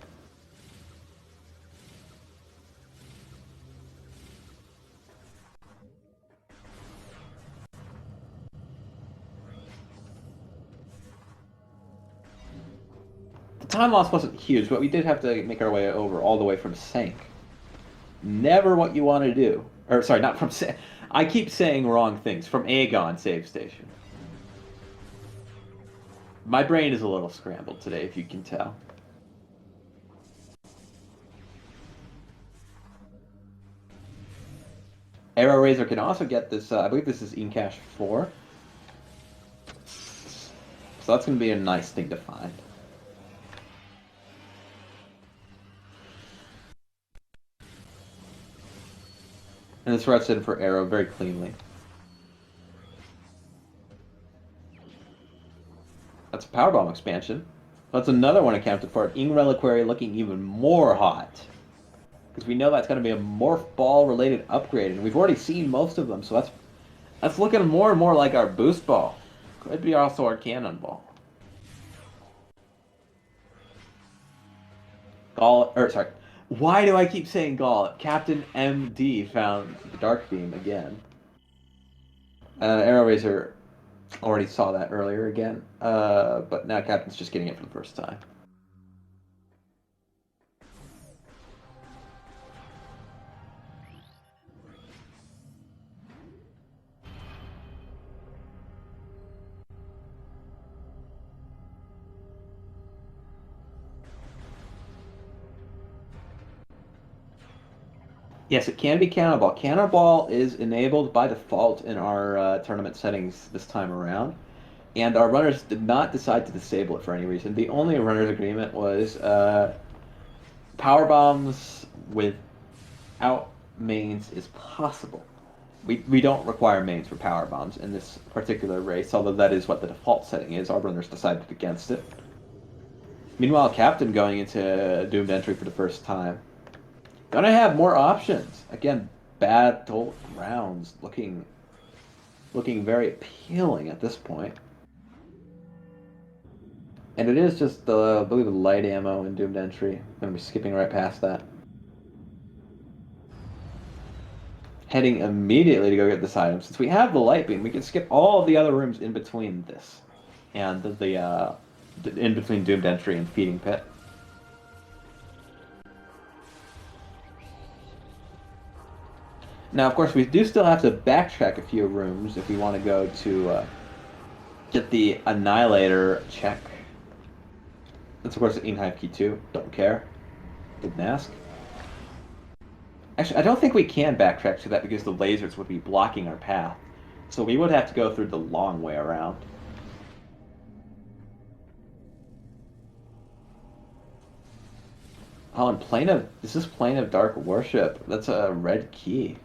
The time loss wasn't huge, but we did have to make our way over all the way from Sank. Never what you want to do. Or, sorry, not from Sank. I keep saying wrong things. From Aegon save station. My brain is a little scrambled today, if you can tell. AeroRaiser can also get this, I believe this is Incash 4. So that's going to be a nice thing to find. And this routes in for Arrow very cleanly. That's a Powerbomb expansion. That's another one accounted for. Ing Reliquary looking even more hot. Because we know that's going to be a Morph Ball related upgrade, and we've already seen most of them, so that's looking more and more like our Boost Ball. Could be also our Cannonball. Gall, or sorry, why do I keep saying Gall? Captain MD found the Dark Beam again. AeroRaiser already saw that earlier again, but now Captain's just getting it for the first time. Yes, it can be Cannonball. Cannonball is enabled by default in our tournament settings this time around, and our runners did not decide to disable it for any reason. The only runner's agreement was power bombs without mains is possible. We don't require mains for power bombs in this particular race, although that is what the default setting is. Our runners decided against it. Meanwhile, Captain going into Doomed Entry for the first time. Gonna have more options. Again, battle rounds looking very appealing at this point. And it is just the, I believe, the light ammo in Doomed Entry. I'm gonna be skipping right past that. Heading immediately to go get this item. Since we have the light beam, we can skip all of the other rooms in between this and the in between Doomed Entry and Feeding Pit. Now, of course, we do still have to backtrack a few rooms if we want to go to get the Annihilator check. That's, of course, the Inhive Key 2. Don't care. Didn't ask. Actually, I don't think we can backtrack to that because the lasers would be blocking our path. So we would have to go through the long way around. Oh, and Plane of... This is Plane of Dark Worship. That's a red key.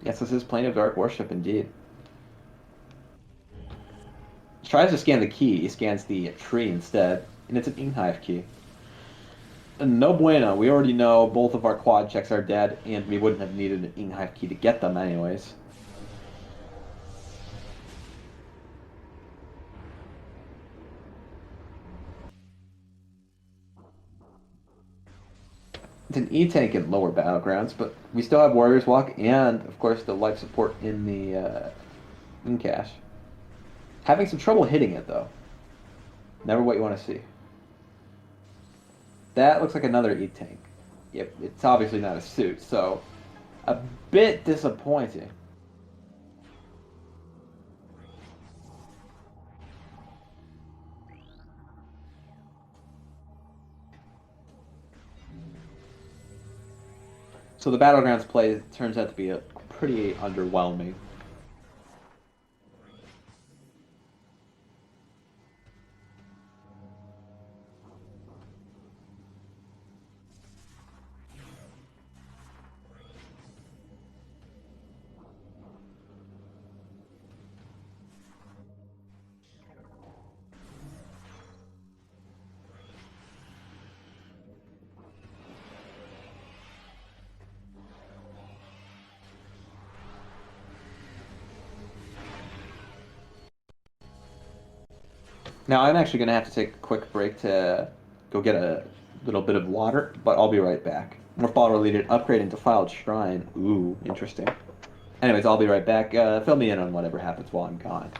Yes, this is Plane of Dark Worship, indeed. He tries to scan the key, he scans the tree instead, and it's an Inhive key. And no bueno, we already know both of our quad checks are dead, and we wouldn't have needed an Inhive key to get them anyways. It's an E-tank in lower battlegrounds, but we still have Warrior's Walk and, of course, the life support in the in-cache. Having some trouble hitting it, though. Never what you want to see. That looks like another E-tank. Yep, it's obviously not a suit, so a bit disappointing. So the Battlegrounds play turns out to be pretty underwhelming. Now I'm actually gonna have to take a quick break to go get a little bit of water, but I'll be right back. More fall related upgrade into Defiled Shrine. Ooh, interesting. Anyways, I'll be right back. Fill me in on whatever happens while I'm gone.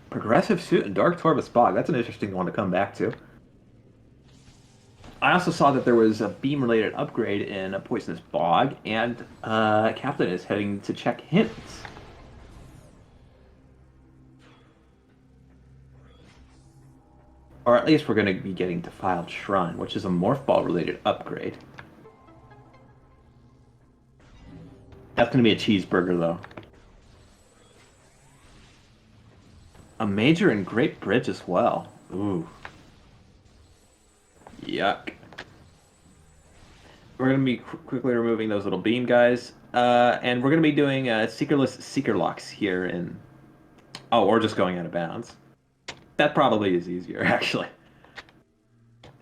Progressive suit and Dark Torvus Bog. That's an interesting one to come back to. I also saw that there was a beam-related upgrade in a Poisonous Bog, and Captain is heading to check hints. Or at least we're going to be getting Defiled Shrine, which is a Morph Ball-related upgrade. That's going to be a cheeseburger, though. A Major and Great Bridge as well. Ooh. Yuck. We're going to be quickly removing those little beam guys. And we're going to be doing Seekerless Seeker Locks here in... Oh, or just going out of bounds. That probably is easier, actually.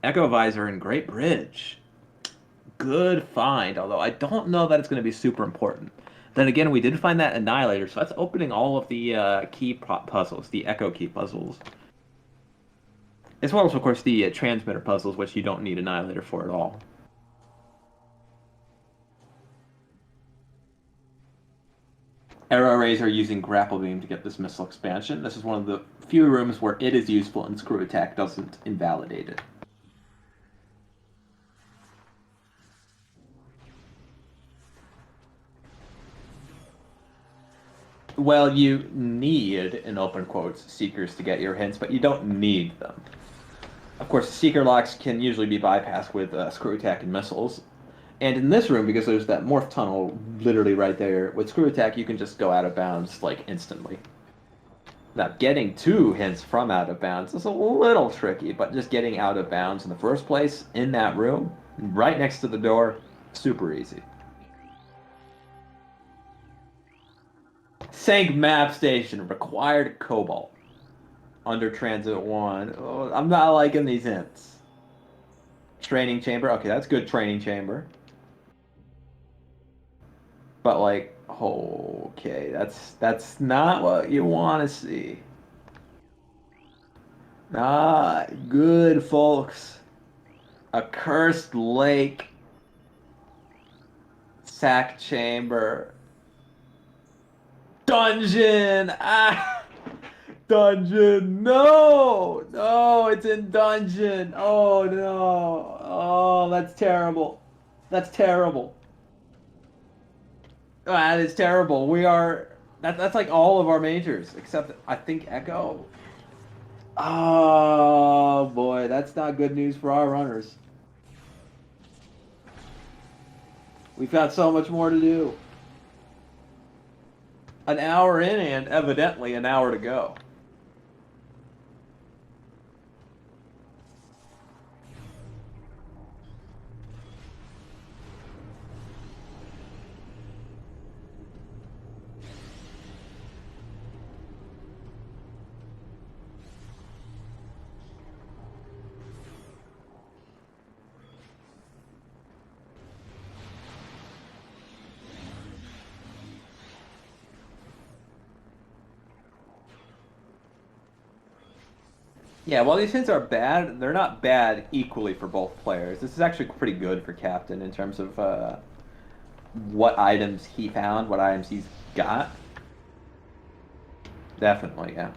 Echo Visor and Great Bridge. Good find, although I don't know that it's going to be super important. Then again, we did find that Annihilator, so that's opening all of the key puzzles, the Echo key puzzles. As well as, of course, the Transmitter puzzles, which you don't need Annihilator for at all. AeroRaiser using Grapple Beam to get this missile expansion. This is one of the few rooms where it is useful and Screw Attack doesn't invalidate it. Well, you need, in open quotes, Seekers to get your hints, but you don't need them. Of course, Seeker Locks can usually be bypassed with Screw Attack and missiles. And in this room, because there's that Morph Tunnel literally right there, with Screw Attack you can just go out of bounds, like, instantly. Now, getting 2 hints from out of bounds is a little tricky, but just getting out of bounds in the first place, in that room, right next to the door, super easy. Sank map station. Required cobalt. Under transit 1. Oh, I'm not liking these hints. Training chamber. Okay, that's good training chamber. But like, okay, that's not what you want to see. Not good, folks. A cursed lake. Sack chamber. Dungeon! Ah! Dungeon! No! No, it's in dungeon! Oh no! Oh, that's terrible. That's terrible. That is terrible. We are that's like all of our majors, except I think Echo. Oh boy, that's not good news for our runners. We've got so much more to do. An hour in and evidently an hour to go. Yeah, while these hints are bad, they're not bad equally for both players. This is actually pretty good for Captain in terms of what items he found, what items he's got. Definitely, yeah.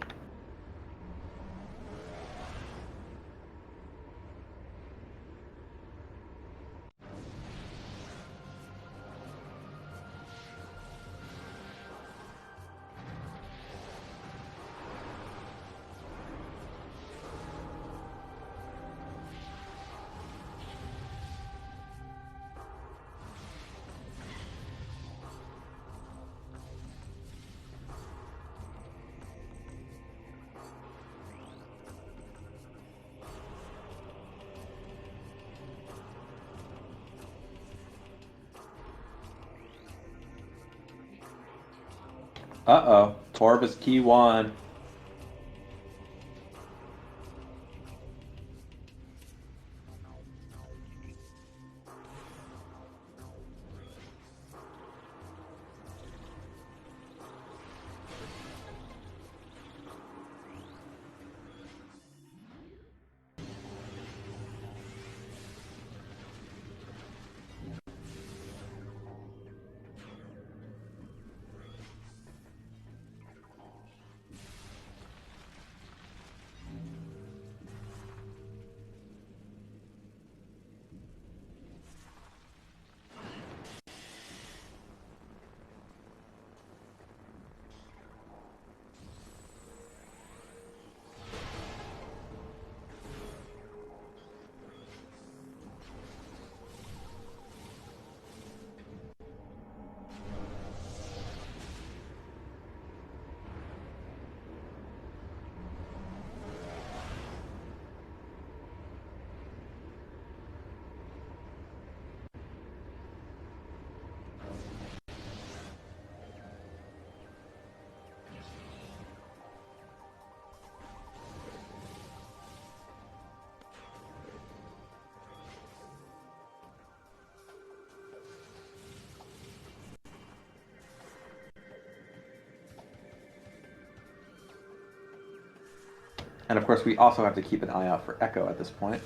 Uh-oh. Torvus key 1. And of course, we also have to keep an eye out for Echo at this point.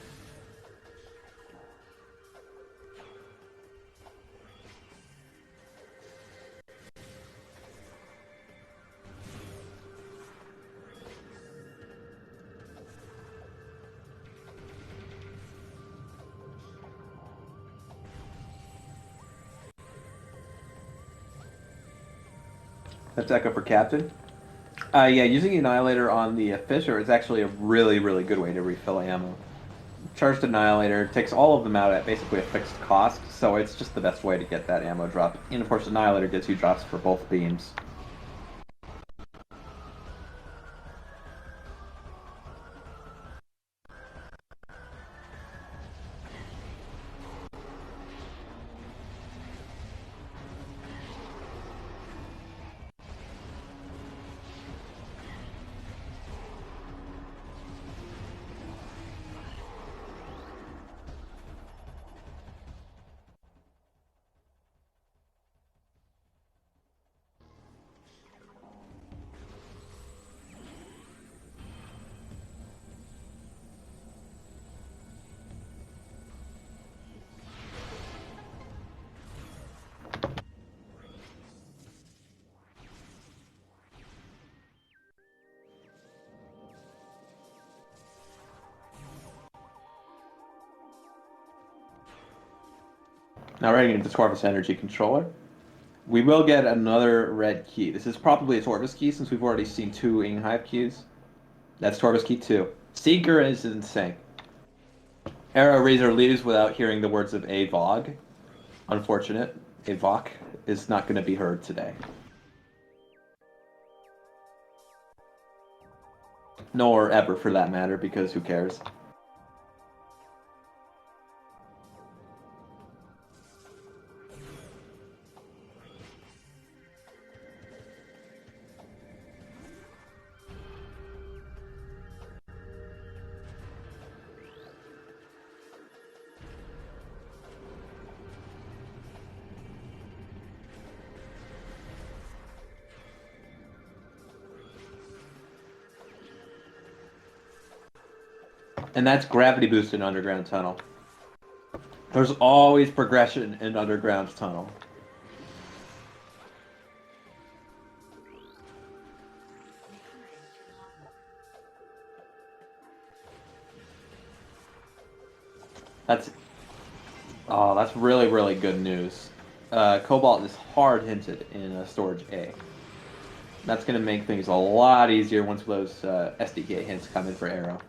That's Echo for Captain. Yeah, using Annihilator on the Fisher is actually a really, really good way to refill ammo. Charged Annihilator takes all of them out at basically a fixed cost, so it's just the best way to get that ammo drop. And of course, Annihilator gets you drops for both beams. Now we're getting the Torvus Energy Controller. We will get another red key. This is probably a Torvus key since we've already seen two Inghive keys. That's Torvus key 2. Seeker is in sync. AeroRaiser leaves without hearing the words of Avog. Unfortunate. Avok is not going to be heard today. Nor ever, for that matter, because who cares? And that's gravity boost in Underground Tunnel. There's always progression in Underground Tunnel. That's really, really good news. Cobalt is hard hinted in Storage A. That's going to make things a lot easier once those SDK hints come in for Arrow.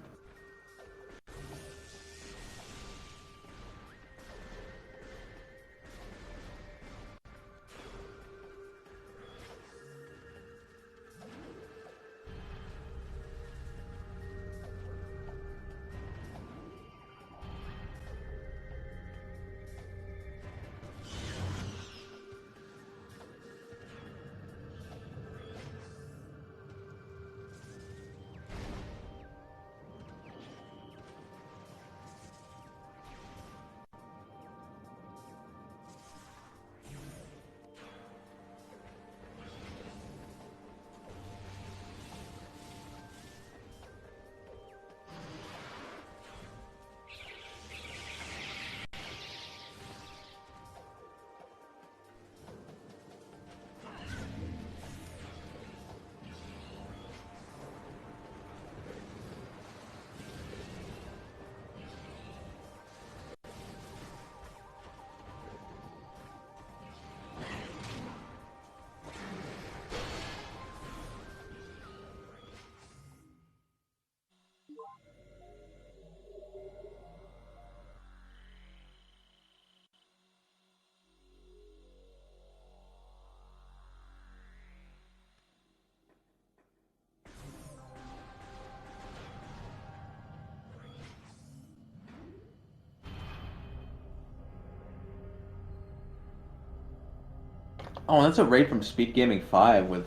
Oh, and that's a raid from SpeedGaming 5 with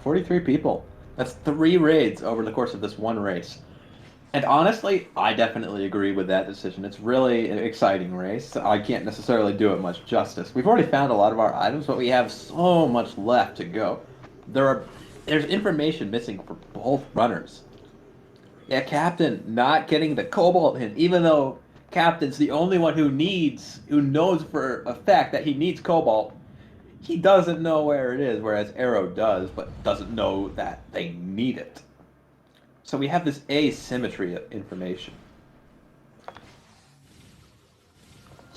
43 people. That's 3 raids over the course of this one race. And honestly, I definitely agree with that decision. It's really an exciting race. I can't necessarily do it much justice. We've already found a lot of our items, but we have so much left to go. There's information missing for both runners. Yeah, Captain not getting the Cobalt hint, even though Captain's the only one who knows for a fact that he needs Cobalt. He doesn't know where it is, whereas Arrow does, but doesn't know that they need it. So we have this asymmetry of information.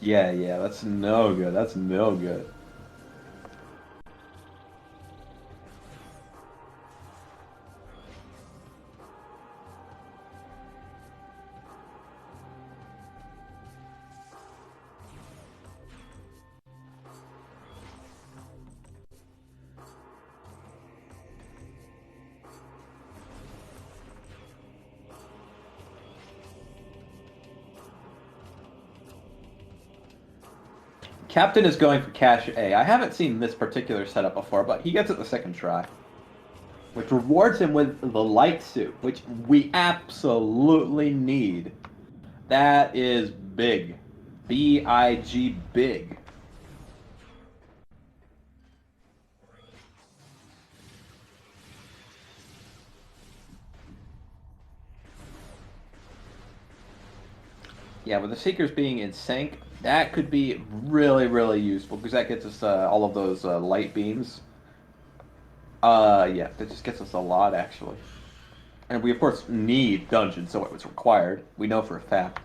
Yeah, that's no good. That's no good. Captain is going for Cache A. I haven't seen this particular setup before, but he gets it the second try. Which rewards him with the light suit, which we absolutely need. That is big. B-I-G big. Yeah, with the Seekers being in sync, that could be really, really useful because that gets us all of those light beams. Yeah, that just gets us a lot, actually. And we, of course, need dungeons, so it was required. We know for a fact.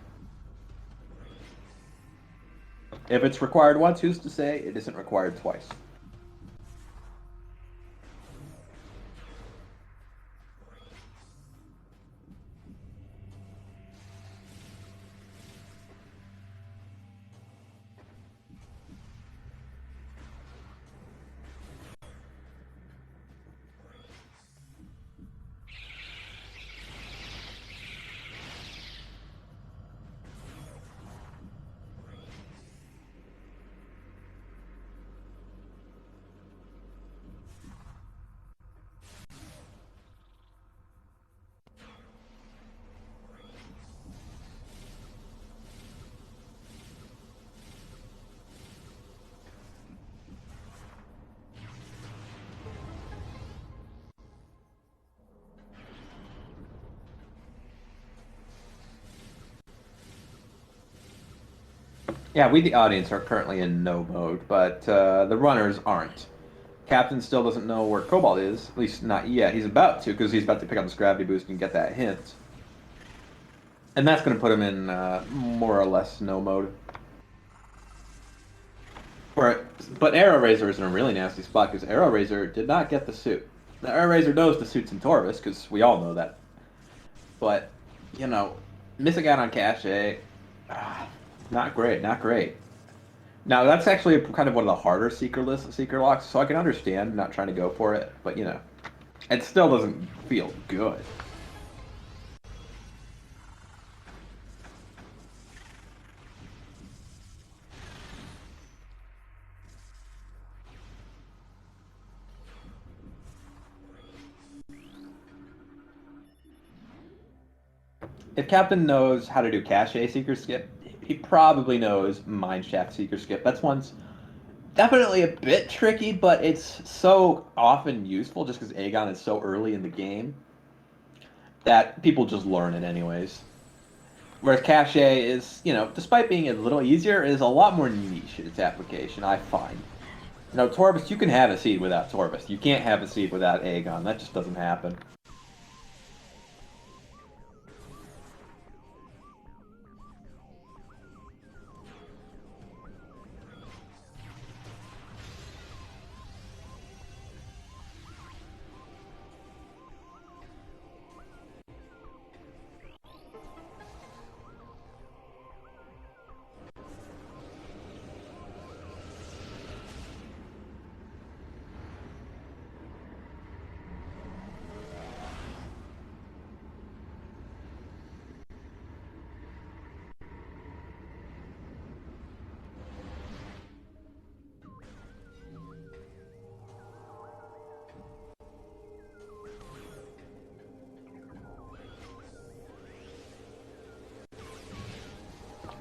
If it's required once, who's to say it isn't required twice? Yeah, we, the audience, are currently in no mode, but the runners aren't. Captain still doesn't know where Cobalt is, at least not yet. He's about to, because he's about to pick up this gravity boost and get that hint. And that's going to put him in more or less no mode. But AeroRaiser is in a really nasty spot, because AeroRaiser did not get the suit. Now, AeroRaiser knows the suit's in Torvis, because we all know that. But, you know, missing out on Cache, not great, not great. Now, that's actually kind of one of the harder seeker locks, so I can understand not trying to go for it, but, you know, it still doesn't feel good. If Captain knows how to do Cache Seeker Skip, he probably knows Mineshaft Seeker Skip. That's one's definitely a bit tricky, but it's so often useful just because Aegon is so early in the game that people just learn it anyways. Whereas Cache is, you know, despite being a little easier, is a lot more niche in its application, I find. You know, Torvis, you can have a seed without Torvis. You can't have a seed without Aegon. That just doesn't happen.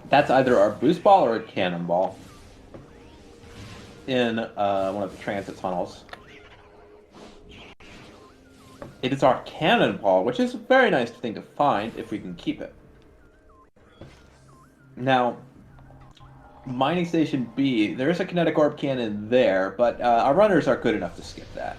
That's either our boost ball or a cannonball in one of the transit tunnels. It is our cannonball, which is a very nice thing to find if we can keep it. Now, Mining Station B, there is a kinetic orb cannon there, but our runners are good enough to skip that.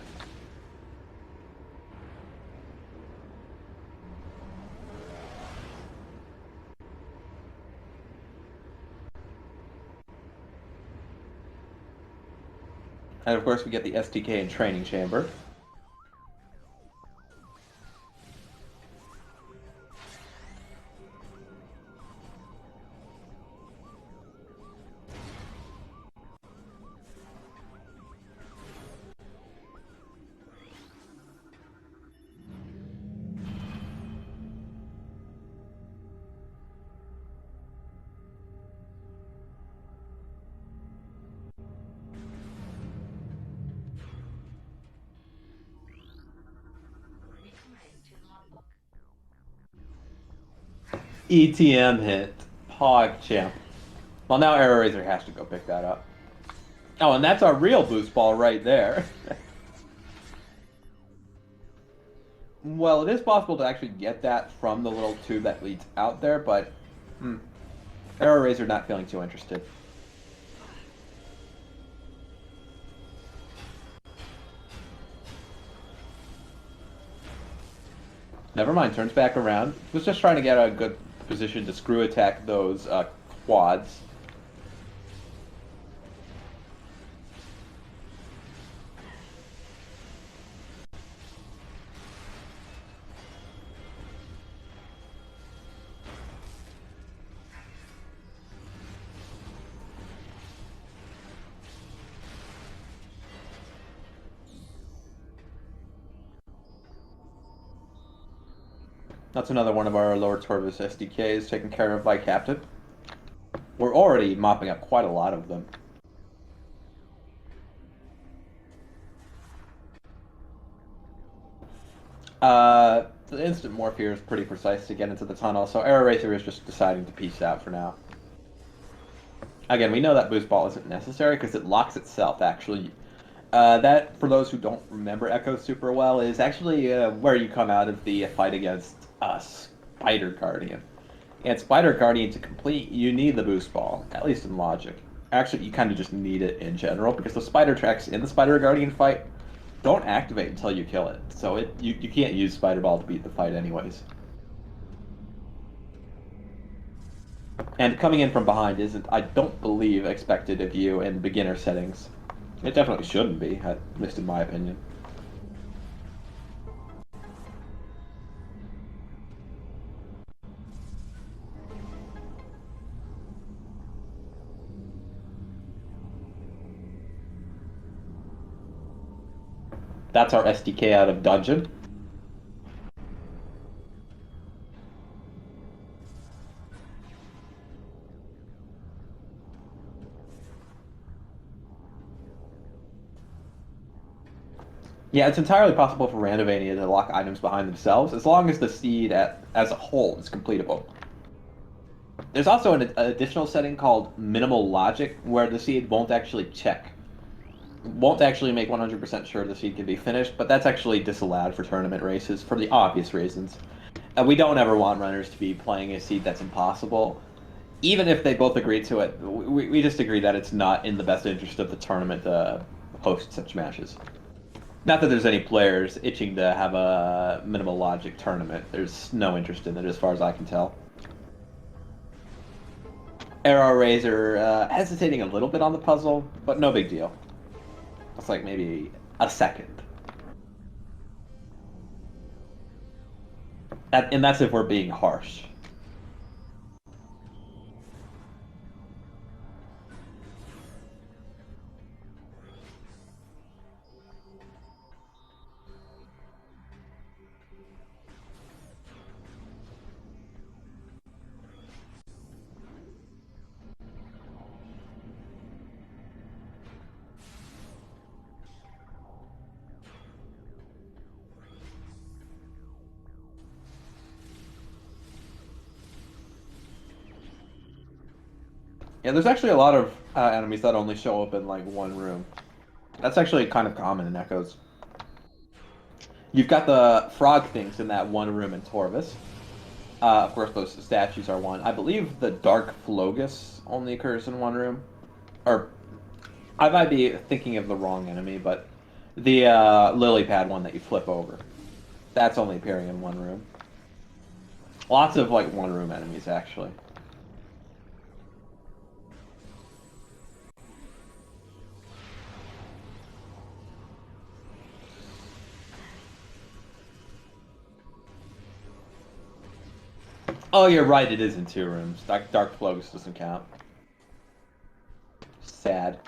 And of course, we get the STK and training chamber. ETM hit. PogChamp. Well, now AeroRaiser has to go pick that up. Oh, and that's our real boost ball right there. Well, it is possible to actually get that from the little tube that leads out there, but AeroRaiser not feeling too interested. Never mind, turns back around. Was just trying to get a good position to screw attack those quads. That's another one of our lower Torvis SDKs taken care of by Captain. We're already mopping up quite a lot of them. The instant morph here is pretty precise to get into the tunnel, so AeroRaiser is just deciding to peace out for now. Again, we know that boost ball isn't necessary because it locks itself, actually. That, for those who don't remember Echo super well, is actually where you come out of the fight against Spider Guardian. And Spider Guardian to complete, you need the boost ball, at least in logic. Actually, you kind of just need it in general, because the spider tracks in the Spider Guardian fight don't activate until you kill it. So you can't use Spider Ball to beat the fight anyways. And coming in from behind isn't, I don't believe, expected of you in beginner settings. It definitely shouldn't be, at least in my opinion. That's our SDK out of dungeon. Yeah, it's entirely possible for Randomania to lock items behind themselves, as long as the seed as a whole is completable. There's also an additional setting called minimal logic, where the seed won't actually check. Won't actually make 100% sure the seed can be finished, but that's actually disallowed for tournament races for the obvious reasons. We don't ever want runners to be playing a seed that's impossible. Even if they both agree to it, we just agree that it's not in the best interest of the tournament to host such matches. Not that there's any players itching to have a minimal logic tournament. There's no interest in it as far as I can tell. AeroRaiser hesitating a little bit on the puzzle, but no big deal. It's like maybe a second. And that's if we're being harsh. Yeah, there's actually a lot of enemies that only show up in like one room. That's actually kind of common in Echoes. You've got the frog things in that one room in Torvis. Of course, those statues are one. I believe the Dark Flogus only occurs in one room. Or, I might be thinking of the wrong enemy, but the lily pad one that you flip over. That's only appearing in one room. Lots of, like, one-room enemies, actually. Oh, you're right, it is in two rooms. Dark Flogus doesn't count. Sad.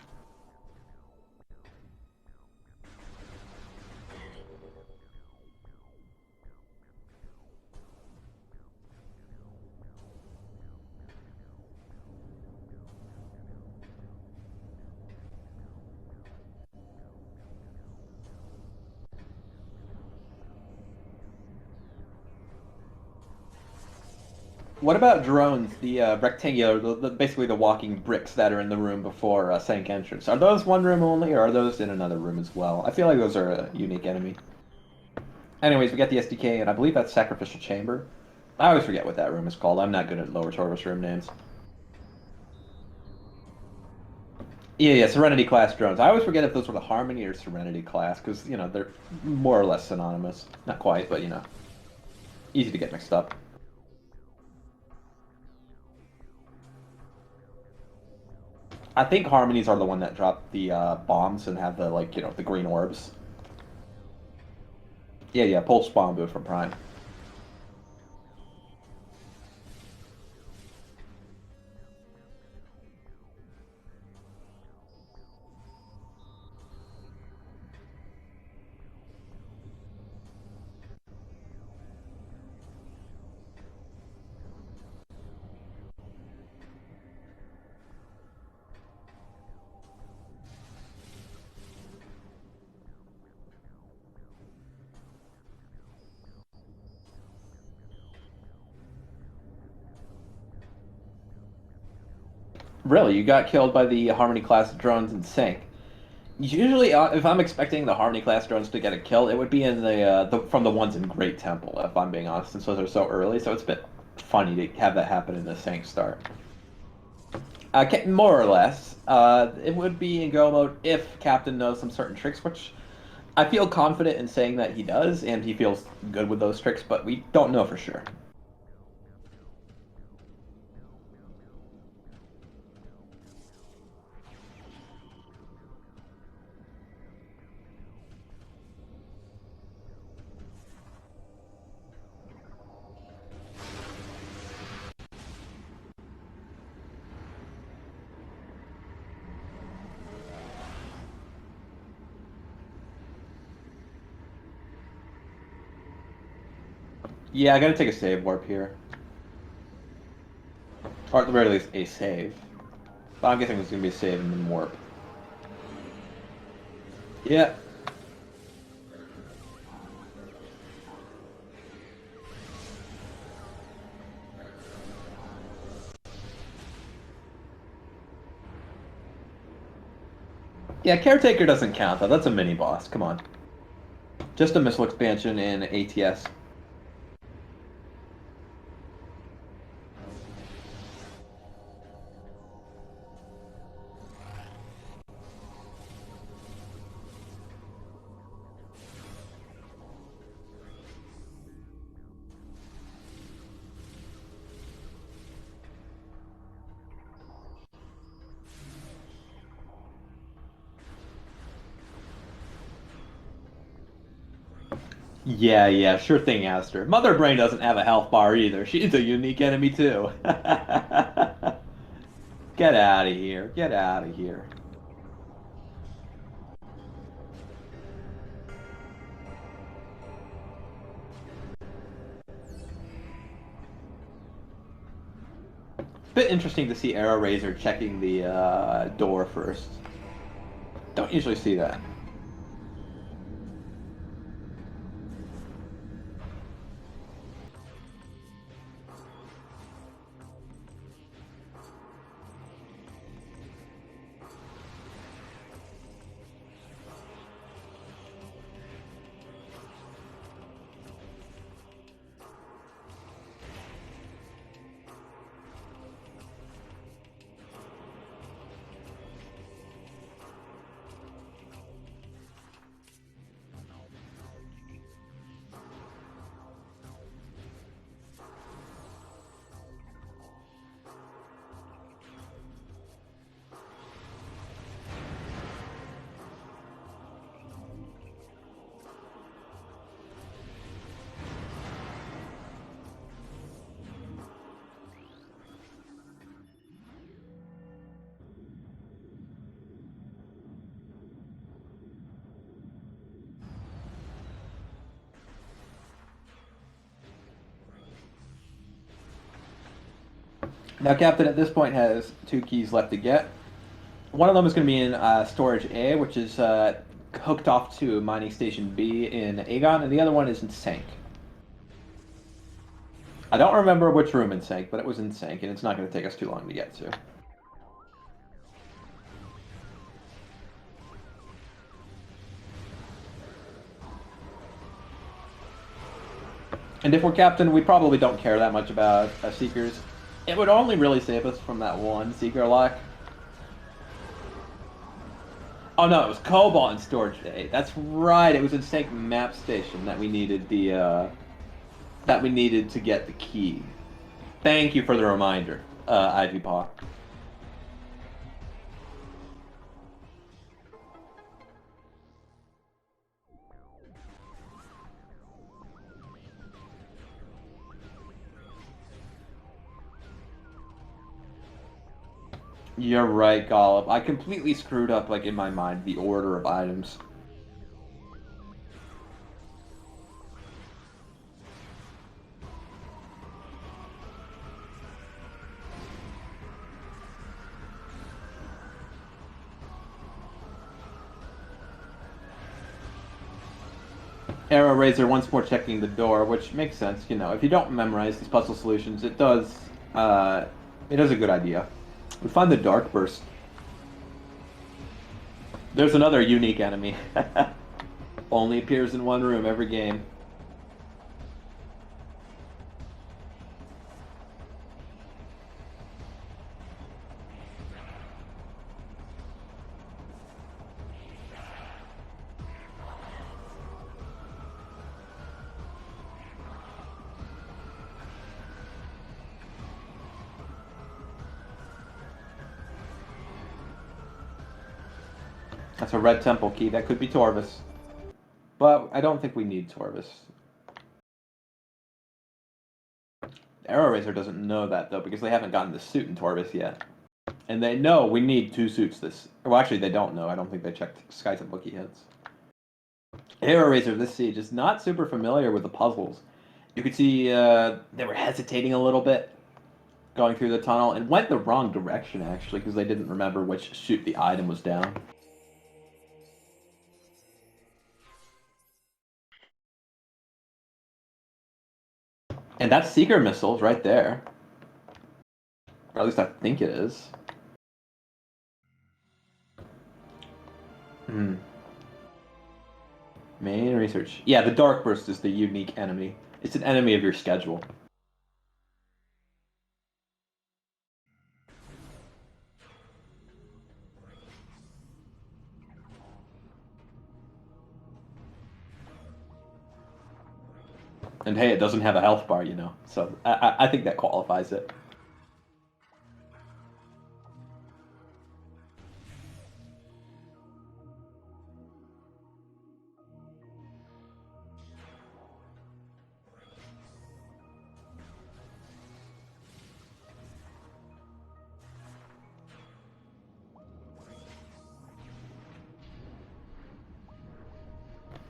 What about drones, the rectangular, basically the walking bricks that are in the room before Sank entrance? Are those one room only, or are those in another room as well? I feel like those are a unique enemy. Anyways, we got the SDK, and I believe that's Sacrificial Chamber. I always forget what that room is called. I'm not good at lower Torvis room names. Yeah, Serenity class drones. I always forget if those were the Harmony or Serenity class, because, you know, they're more or less synonymous. Not quite, but, you know, easy to get mixed up. I think Harmonies are the one that drop the bombs and have the, like, you know, the green orbs. Yeah, Pulse Bomb from Prime. Really, you got killed by the Harmony class drones in sync. Usually, if I'm expecting the Harmony class drones to get a kill, it would be in the from the ones in Great Temple, if I'm being honest, since those are so early. So it's a bit funny to have that happen in the sync start. More or less, it would be in go mode if Captain knows some certain tricks, which I feel confident in saying that he does, and he feels good with those tricks, but we don't know for sure. Yeah, I gotta take a save warp here. Or at the very least, a save. But I'm guessing it's gonna be a save and then warp. Yeah. Yeah, Caretaker doesn't count, though. That's a mini-boss. Come on. Just a missile expansion in ATS. Yeah, yeah, sure thing, Aster. Mother Brain doesn't have a health bar either. She's a unique enemy, too. Get out of here. Get out of here. Bit interesting to see AeroRaiser checking the door first. Don't usually see that. Now, Captain at this point has two keys left to get. One of them is going to be in Storage A, which is hooked off to Mining Station B in Aegon, and the other one is in Sync. I don't remember which room in Sync, but it was in Sync, and it's not going to take us too long to get to. And if we're Captain, we probably don't care that much about Seekers. It would only really save us from that one Seeker lock. Oh no, it was Cobalt in Storage A. That's right. It was in Sync Map Station that we needed that we needed to get the key. Thank you for the reminder, Ivy Paw. You're right, Gollop. I completely screwed up, like, in my mind, the order of items. AeroRaiser once more checking the door, which makes sense, you know. If you don't memorize these puzzle solutions, it does a good idea. We find the Dark Burst. There's another unique enemy. Only appears in one room every game. That's a red temple key. That could be Torvis. But I don't think we need Torvis. AeroRaiser doesn't know that, though, because they haven't gotten the suit in Torvis yet. And they know we need 2 suits this... Well, actually, they don't know. I don't think they checked Sky Temple key hits. AeroRaiser this siege is not super familiar with the puzzles. You could see they were hesitating a little bit going through the tunnel and went the wrong direction, actually, because they didn't remember which chute the item was down. And that's Seeker missiles right there. Or at least I think it is. Main research. Yeah, the Dark Burst is the unique enemy. It's an enemy of your schedule. And hey, it doesn't have a health bar, you know. So I think that qualifies it.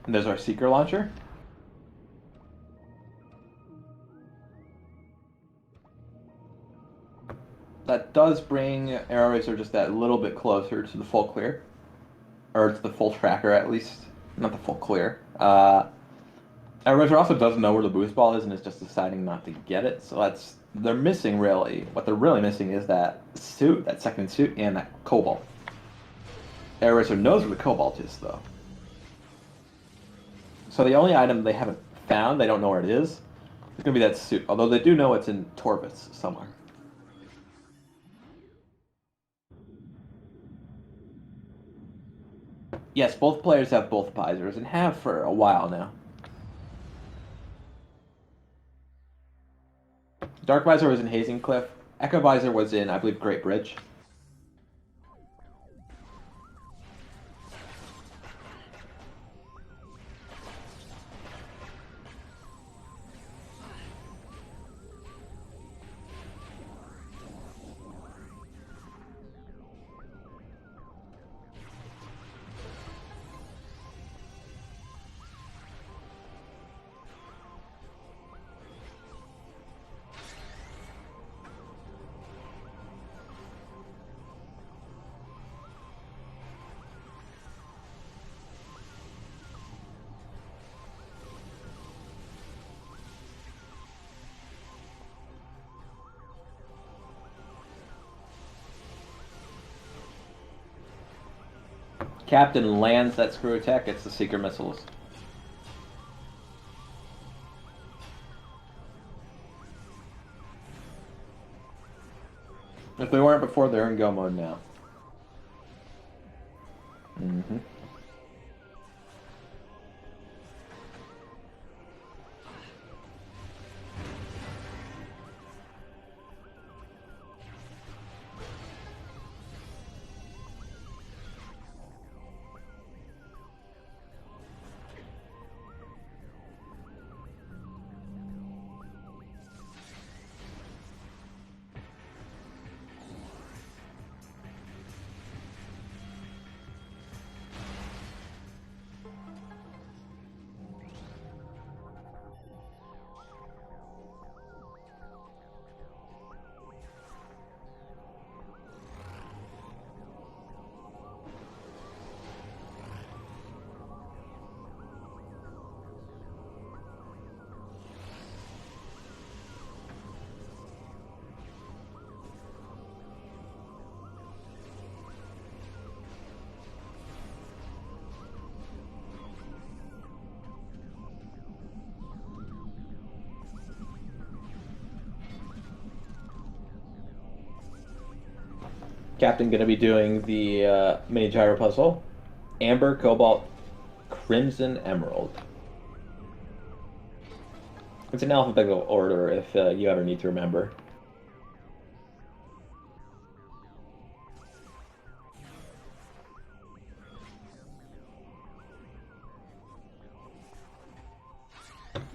And there's our Seeker launcher. That does bring AeroRaiser just that little bit closer to the full clear. Or to the full tracker, at least. Not the full clear. AeroRaiser also doesn't know where the boost ball is and is just deciding not to get it. So that's... They're missing, really. What they're really missing is that suit, that second suit, and that cobalt. AeroRaiser knows where the cobalt is, though. So the only item they haven't found, they don't know where it is going to be that suit. Although they do know it's in Torvis somewhere. Yes, both players have both visors, and have for a while now. Dark Visor was in Hazing Cliff. Echo Visor was in, I believe, Great Bridge. Captain lands that screw attack, it's the Seeker missiles. If they weren't before, they're in go mode now. Mm-hmm. Captain going to be doing the mini gyro puzzle. Amber, Cobalt, Crimson, Emerald. It's in alphabetical order if you ever need to remember.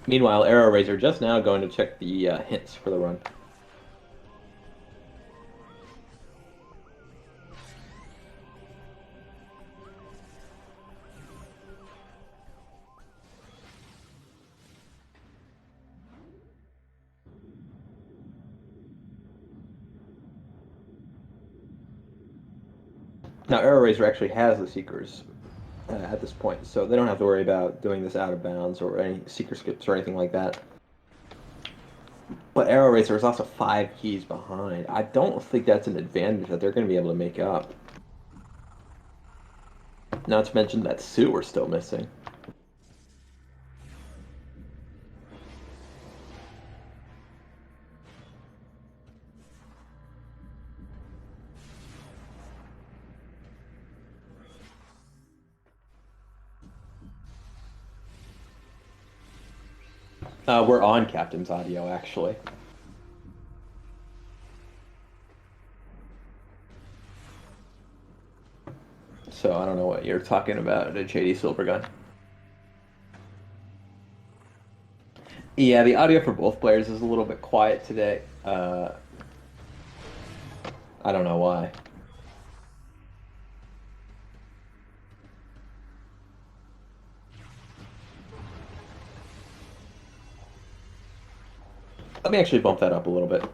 Meanwhile, AeroRaiser just now going to check the hints for the run. Now, AeroRaiser actually has the Seekers at this point, so they don't have to worry about doing this out of bounds or any Seeker skips or anything like that. But AeroRaiser is also 5 keys behind. I don't think that's an advantage that they're going to be able to make up. Not to mention that Sue we're still missing. We're on Captain's audio, actually. So I don't know what you're talking about, JD Silvergun. Yeah, the audio for both players is a little bit quiet today. I don't know why. Let me actually bump that up a little bit.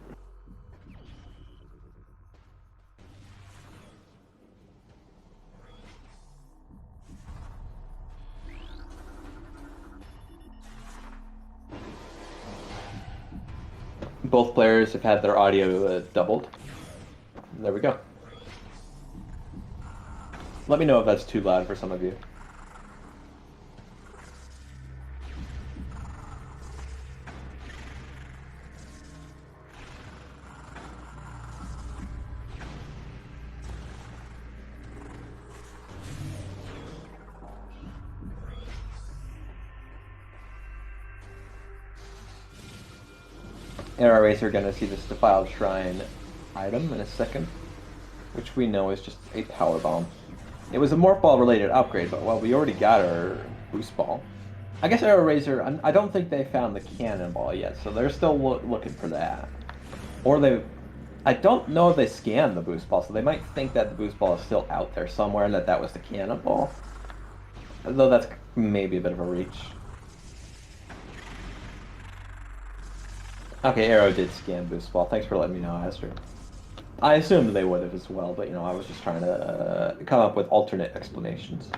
Both players have had their audio doubled. There we go. Let me know if that's too loud for some of you. AeroRaiser going to see this defiled shrine item in a second, which we know is just a power bomb. It was a morph ball related upgrade, but well, we already got our boost ball. I guess AeroRaiser, I don't think they found the cannonball yet, so they're still looking for that. Or I don't know if they scanned the boost ball, so they might think that the boost ball is still out there somewhere and that was the cannonball. Though that's maybe a bit of a reach. Okay, Arrow did scan boost ball. Thanks for letting me know, Aster. I assumed they would have as well, but I was just trying to come up with alternate explanations.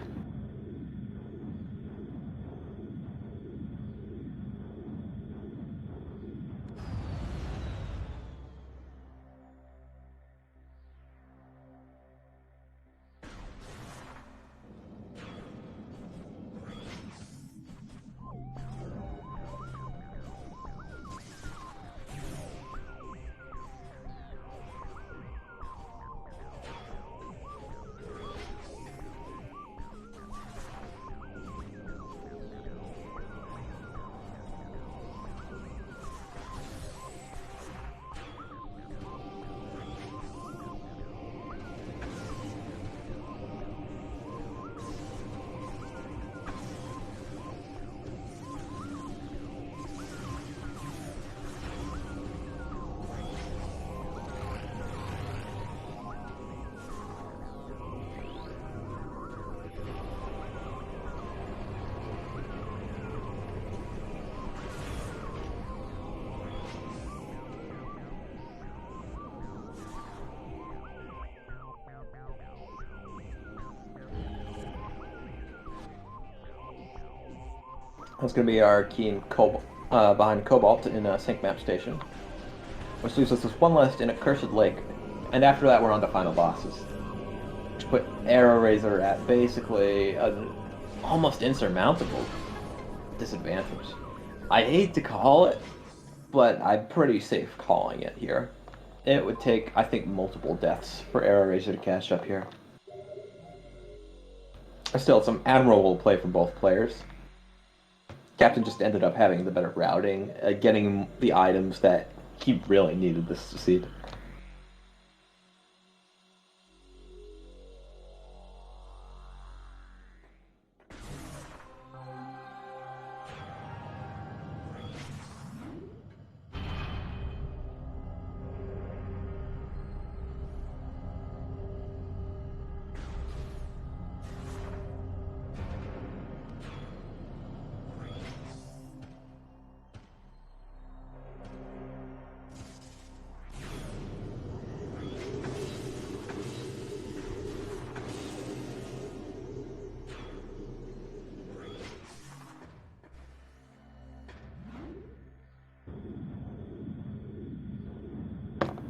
That's going to be our key in behind Cobalt in a sync map station, which leaves us with one last in Accursed Lake, and after that we're on to final bosses, which put AeroRaiser at basically an almost insurmountable disadvantage. I hate to call it, but I'm pretty safe calling it here. It would take, I think, multiple deaths for AeroRaiser to catch up here. Still, it's some admirable play from both players. Captain just ended up having the better routing, getting the items that he really needed to succeed.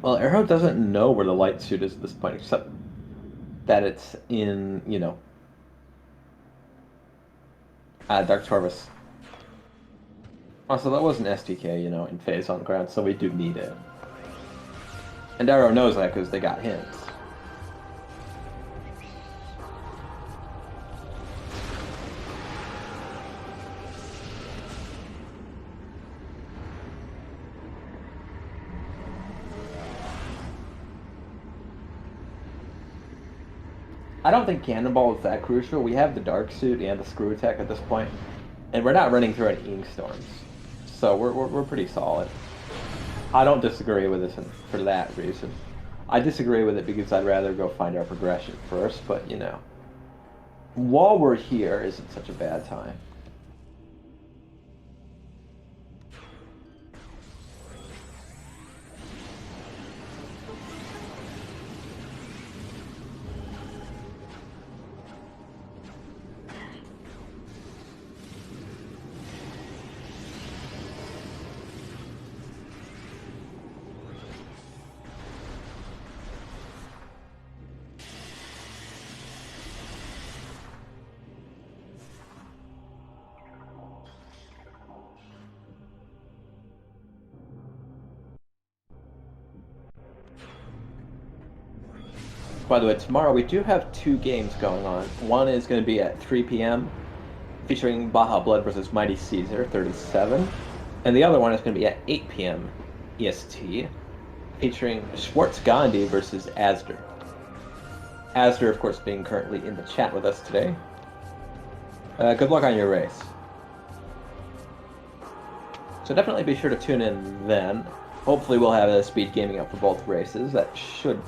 Well, Arrow doesn't know where the light suit is at this point, except that it's in, Dark Torvus. Also, that was an STK, in phase on the ground, so we do need it. And Arrow knows that because they got hints. I don't think Cannonball is that crucial. We have the Dark Suit and the Screw Attack at this point, and we're not running through any Ink Storms, so we're pretty solid. I don't disagree with this for that reason. I disagree with it because I'd rather go find our progression first, but while we're here isn't such a bad time. By the way, tomorrow we do have two games going on. One is going to be at 3 p.m. featuring Baja Blood versus Mighty Caesar 37. And the other one is going to be at 8 p.m. EST featuring Schwartz Gandhi versus Asder. Asder, of course, being currently in the chat with us today. Good luck on your race. So definitely be sure to tune in then. Hopefully we'll have a speed gaming up for both races. That should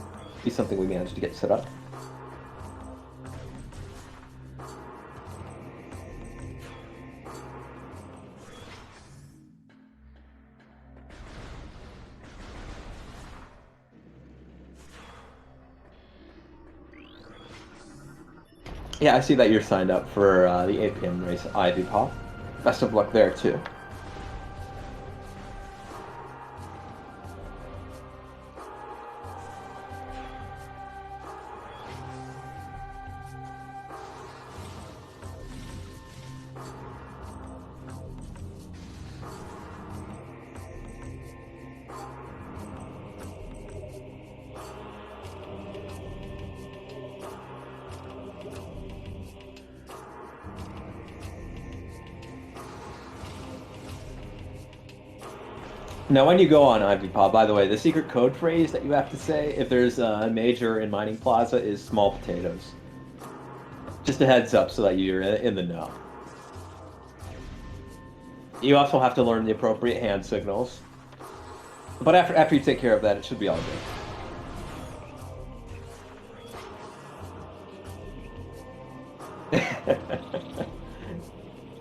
be something we managed to get set up. Yeah, I see that you're signed up for the 8 p.m. race at Ivy Pop. Best of luck there, too. Now, when you go on IvyPod, by the way, the secret code phrase that you have to say if there's a major in Mining Plaza is small potatoes. Just a heads up so that you're in the know. You also have to learn the appropriate hand signals. But after you take care of that, it should be all good.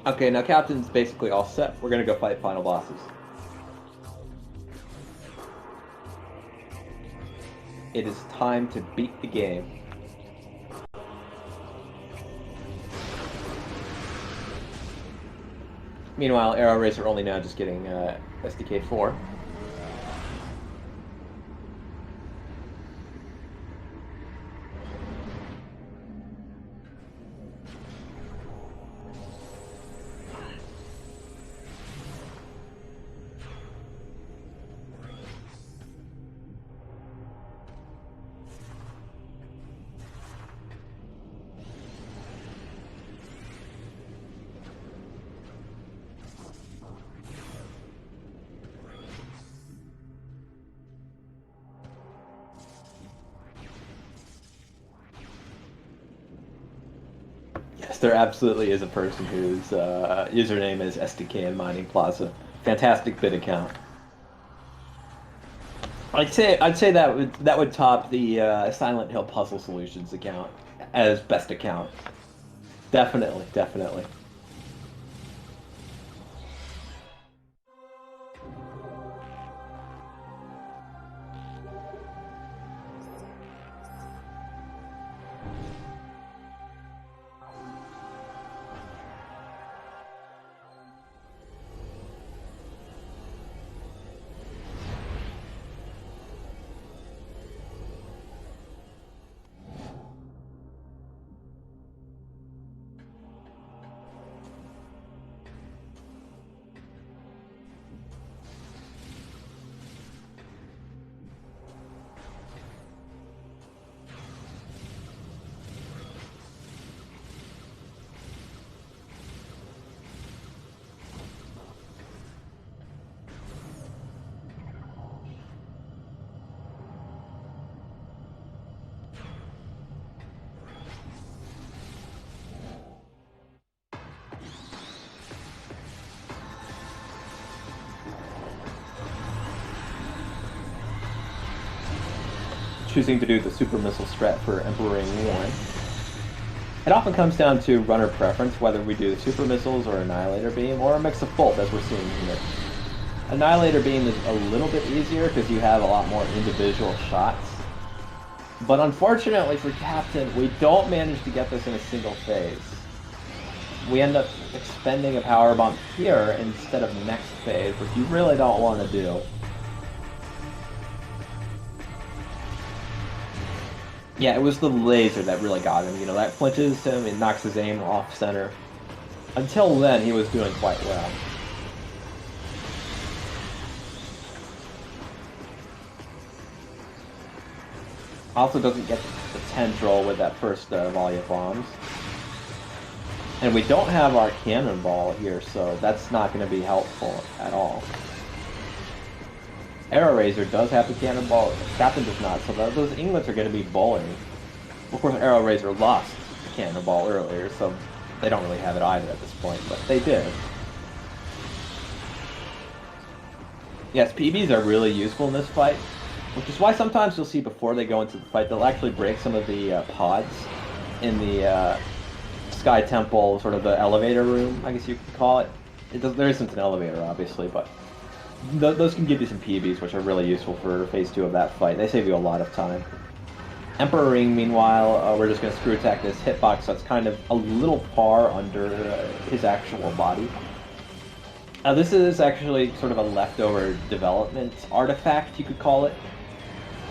Okay, now Captain's basically all set. We're gonna go fight final bosses. It is time to beat the game. Meanwhile, AeroRaiser only now just getting SDK 4. Yes, there absolutely is a person whose username is SDK in Mining Plaza. Fantastic bid account. I'd say that would top the Silent Hill Puzzle Solutions account as best account. Definitely, definitely. Choosing to do the super missile strat for Emperor Ring 1. It often comes down to runner preference, whether we do super missiles or Annihilator Beam, or a mix of both, as we're seeing here. Annihilator Beam is a little bit easier because you have a lot more individual shots. But unfortunately for Captain, we don't manage to get this in a single phase. We end up expending a power bomb here instead of next phase, which you really don't want to do. Yeah, it was the laser that really got him. You know, that flinches him and knocks his aim off center. Until then, he was doing quite well. Also doesn't get the tendril with that first volley of bombs. And we don't have our cannonball here, so that's not going to be helpful at all. AeroRaiser does have the cannonball, Captain does not, so those inglets are going to be bowling. Of course, AeroRaiser lost the cannonball earlier, so they don't really have it either at this point, but they did. Yes, PBs are really useful in this fight, which is why sometimes you'll see before they go into the fight, they'll actually break some of the pods in the Sky Temple, sort of the elevator room, I guess you could call it. There isn't an elevator, obviously, but those can give you some PBs, which are really useful for Phase 2 of that fight. They save you a lot of time. Emperor Ring, meanwhile, we're just going to screw attack this hitbox that's kind of a little far under his actual body. This is actually sort of a leftover development artifact, you could call it.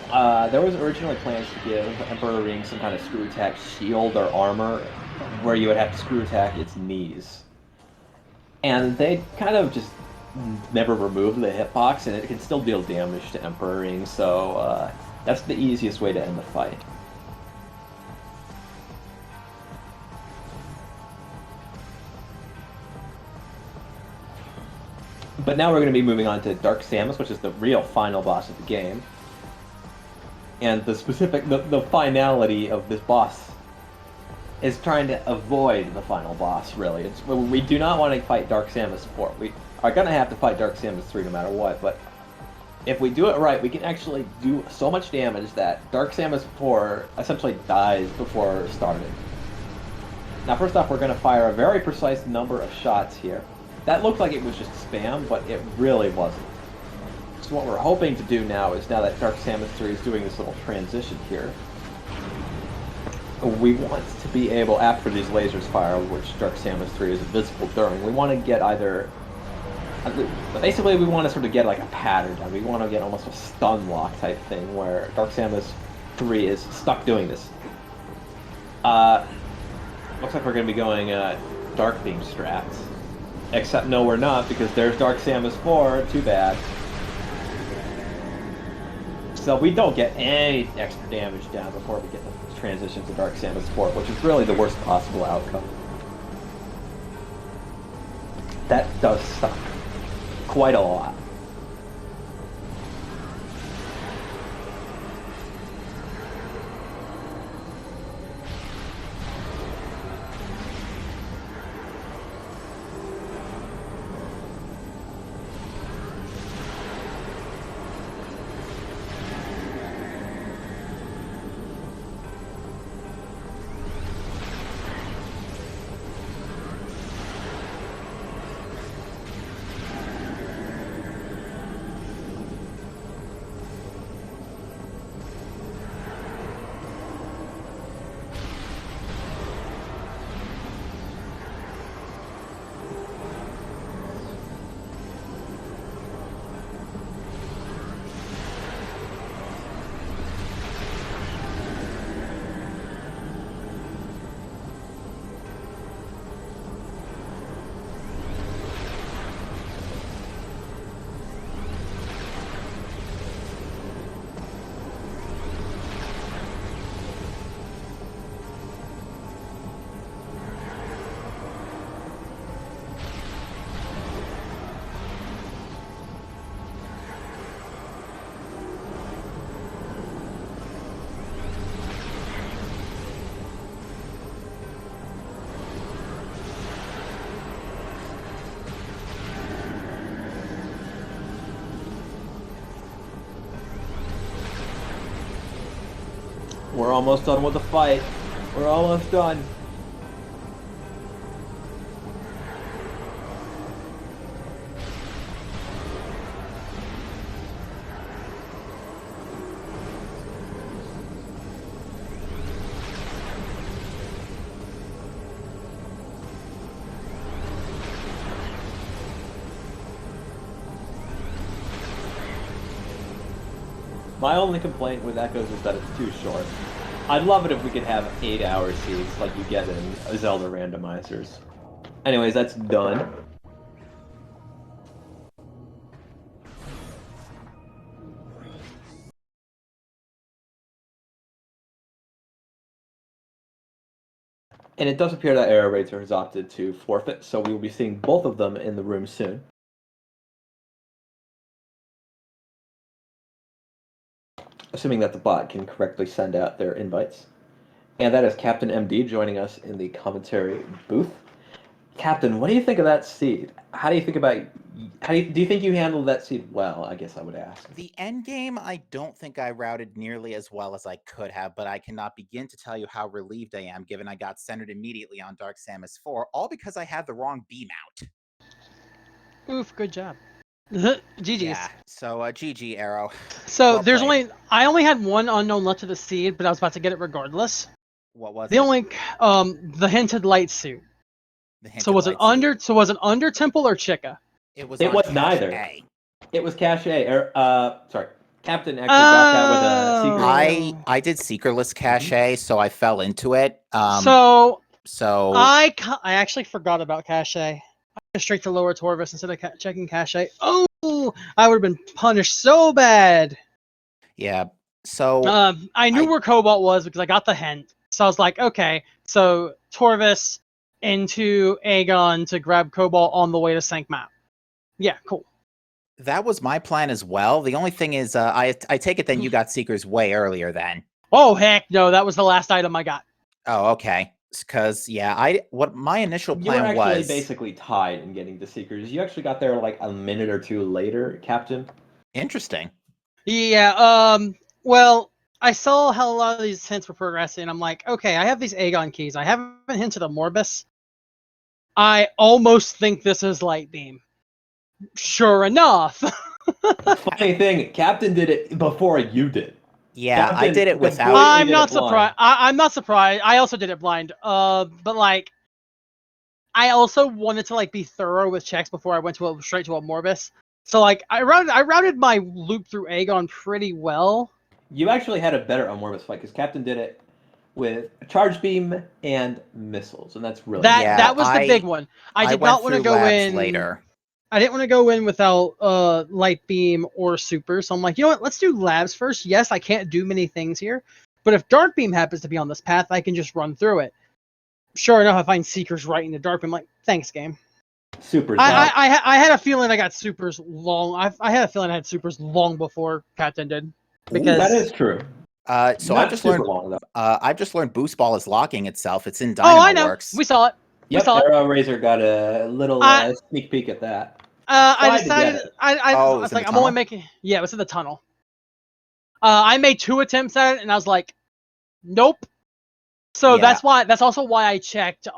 There was originally plans to give Emperor Ring some kind of screw attack shield or armor, where you would have to screw attack its knees. And they kind of just never removed the hitbox, and it can still deal damage to Emperor Ring, so that's the easiest way to end the fight. But now we're going to be moving on to Dark Samus, which is the real final boss of the game. And the finality of this boss is trying to avoid the final boss, really. We do not want to fight Dark Samus 4. We are going to have to fight Dark Samus 3 no matter what, but if we do it right, we can actually do so much damage that Dark Samus 4 essentially dies before starting. Now, first off, we're going to fire a very precise number of shots here. That looked like it was just spam, but it really wasn't. So what we're hoping to do now is, now that Dark Samus 3 is doing this little transition here, we want to be able, after these lasers fire, which Dark Samus 3 is invisible during, we want to get either... Basically, we want to sort of get like a pattern down. We want to get almost a stun lock type thing, where Dark Samus 3 is stuck doing this. Looks like we're going to be going Dark Beam strats. Except no, we're not, because there's Dark Samus 4, too bad. So we don't get any extra damage down before we get the transition to Dark Samus 4, which is really the worst possible outcome. That does suck. Quite a lot. We're almost done with the fight. We're almost done. My only complaint with Echoes is that it's too short. I'd love it if we could have 8-hour seeds like you get in Zelda randomizers. Anyways, that's done. And it does appear that AeroRaiser has opted to forfeit, so we will be seeing both of them in the room soon. Assuming that the bot can correctly send out their invites. And that is Captain MD joining us in the commentary booth. Captain, what do you think of that seed? How do you think about? Do you think you handled that seed well? I guess I would ask. The end game, I don't think I routed nearly as well as I could have, but I cannot begin to tell you how relieved I am, given I got centered immediately on Dark Samus 4, all because I had the wrong B mount. Oof, good job. GG's. Yeah, so GG, Arrow. So Well there's played. I only had one unknown left to the seed, but I was about to get it regardless. What was the it? only the hinted light suit. The hinted So was it light suit. under Under Temple or Chica? It was neither. A. It was Cache. Sorry. Captain actually got that with a secret. I did Seekerless Cache, so I fell into it. So I actually forgot about Cache. I went straight to Lower Torvis instead of checking Cache. Oh, I would have been punished so bad. Yeah. So I knew where Cobalt was because I got the hint. So I was like, okay, so Torvis into Aegon to grab Cobalt on the way to Sank Map. Yeah, cool. That was my plan as well. The only thing is, I take it then you got Seekers way earlier then. Oh heck no, that was the last item I got. Oh, okay. Because what my initial plan was. You were actually was basically tied in getting to Seekers. You actually got there like a minute or two later, Captain. Interesting. Yeah. Well, I saw how a lot of these hints were progressing. I'm like, okay, I have these Aegon keys. I haven't hinted a Morbus. I almost think this is Light Beam. Sure enough. Funny thing, Captain did it before you did. Yeah, Captain I did it without. I'm not surprised. I'm not surprised. I also did it blind. But like, I also wanted to like be thorough with checks before I went straight to a Morbus. So like, I routed my loop through Aegon pretty well. You actually had a better Morbus fight because Captain did it with Charge Beam and missiles, and that's really that was the big one. I did not want to go in later. I didn't want to go in without Light Beam or Super, so I'm like, you know what, let's do Labs first. Yes, I can't do many things here, but if Dark Beam happens to be on this path, I can just run through it. Sure enough, I find Seekers right in the Dark Beam. I'm like, thanks, game. Supers. I had a feeling I got Supers long. I had a feeling I had Supers long before Captain did. Because that is true. So I've just learned. I've just learned Boost Ball is locking itself. It's in Dynamo I know. Works. We saw it. Yep, AeroRaiser got a little sneak peek at that. I decided. I was like, I'm only making. Yeah, it was in the tunnel. I made 2 attempts at it, and I was like, nope. So that's also why I checked. That's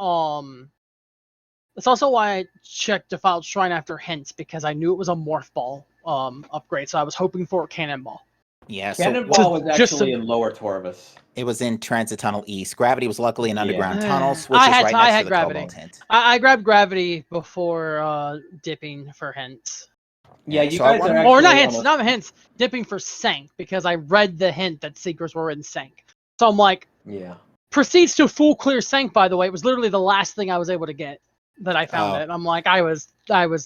also why I checked Defiled Shrine after hints, because I knew it was a Morph Ball upgrade. So I was hoping for a Cannonball. Yeah, Cannonball was actually in Lower Torvis. It was in Transit Tunnel East. Gravity was luckily an underground tunnel, which is right next to the Cobalt hint. I grabbed Gravity before dipping for hints. Yeah, you guys are actually... Or not hints, not hints. Dipping for Sank, because I read the hint that Seekers were in Sank. So I'm like... Yeah. Proceeds to full clear Sank, by the way. It was literally the last thing I was able to get that I found it. I'm like, I was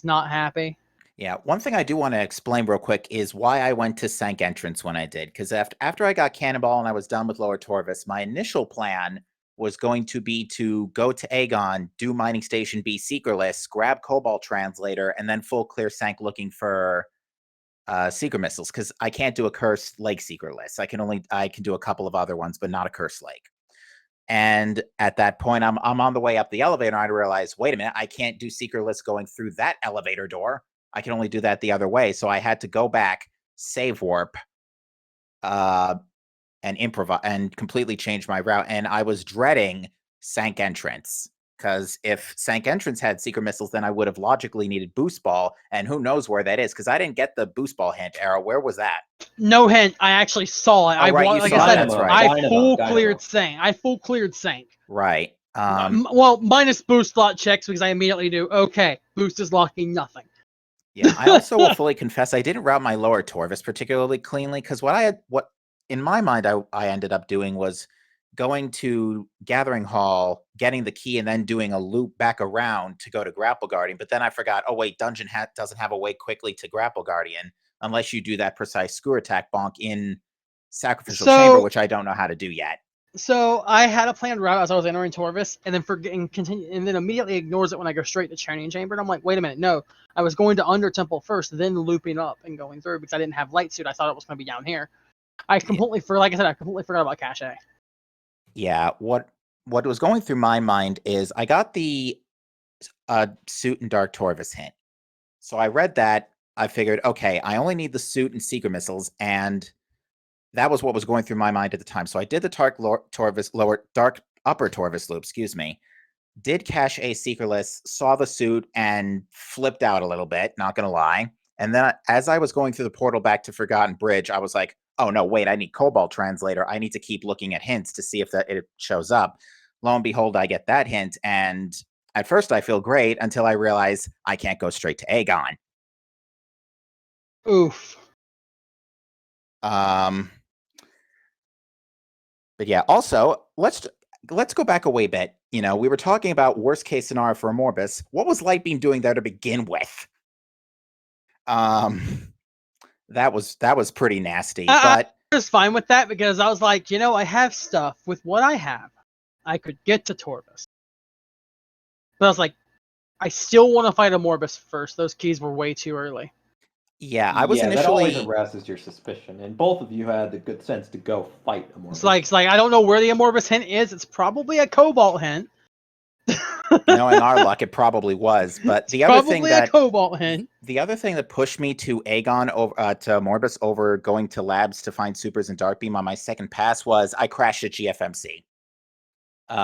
not happy. Yeah, one thing I do want to explain real quick is why I went to Sank entrance when I did. Because after I got Cannonball and I was done with Lower Torvis, my initial plan was going to be to go to Aegon, do Mining Station B Seekerless, grab Cobalt Translator, and then full clear Sank looking for Seeker Missiles. Because I can't do a Cursed Lake Seekerless. I can do a couple of other ones, but not a Cursed Lake. And at that point, I'm on the way up the elevator, and I realized, wait a minute, I can't do Seekerless going through that elevator door. I can only do that the other way. So I had to go back, save warp, improvise and completely change my route. And I was dreading Sank Entrance, because if Sank Entrance had secret missiles, then I would have logically needed Boost Ball, and who knows where that is, because I didn't get the Boost Ball hint. Arrow, where was that? No hint. I actually saw it. Oh, right, you like saw I it, said, that's right. I full cleared Sank. I full cleared Sank. Right. Well, minus boost slot checks, because I immediately knew, okay, boost is locking nothing. Yeah, I also will fully confess I didn't route my lower Torvis particularly cleanly, because what in my mind I ended up doing was going to Gathering Hall, getting the key, and then doing a loop back around to go to Grapple Guardian. But then I forgot, oh wait, Dungeon doesn't have a way quickly to Grapple Guardian unless you do that precise screw attack bonk in Sacrificial Chamber, which I don't know how to do yet. So I had a planned route as I was entering Torvis, and then immediately ignores it when I go straight to Chaining Chamber. And I'm like, wait a minute, no, I was going to Under Temple first, then looping up and going through, because I didn't have Light Suit. I thought it was going to be down here. I completely forgot about Cache. Yeah, what was going through my mind is I got the suit and Dark Torvis hint. So I read that. I figured, okay, I only need the suit and secret missiles, and that was what was going through my mind at the time. So I did the Dark Upper Torvis loop, excuse me. Did cache a Secretless, saw the suit, and flipped out a little bit, not gonna lie. And then as I was going through the portal back to Forgotten Bridge, I was like, oh no, wait, I need Cobalt Translator. I need to keep looking at hints to see if it shows up. Lo and behold, I get that hint, and at first I feel great until I realize I can't go straight to Aegon. Oof. But yeah, also, let's go back a way bit. You know, we were talking about worst case scenario for Morbus. What was Lightbeam doing there to begin with? That was pretty nasty. But I was fine with that, because I was like, I have stuff. With what I have, I could get to Torvis. But I was like, I still want to fight a Morbus first. Those keys were way too early. Yeah, I was initially. That always arouses your suspicion, and both of you had the good sense to go fight a Morbus. It's like I don't know where the Morbus hint is. It's probably a Cobalt hint. Knowing our luck, it probably was. But the other thing that Cobalt hint. The other thing that pushed me to Aegon over to Morbus over going to labs to find supers and Dark Beam on my second pass was I crashed at GFMC. So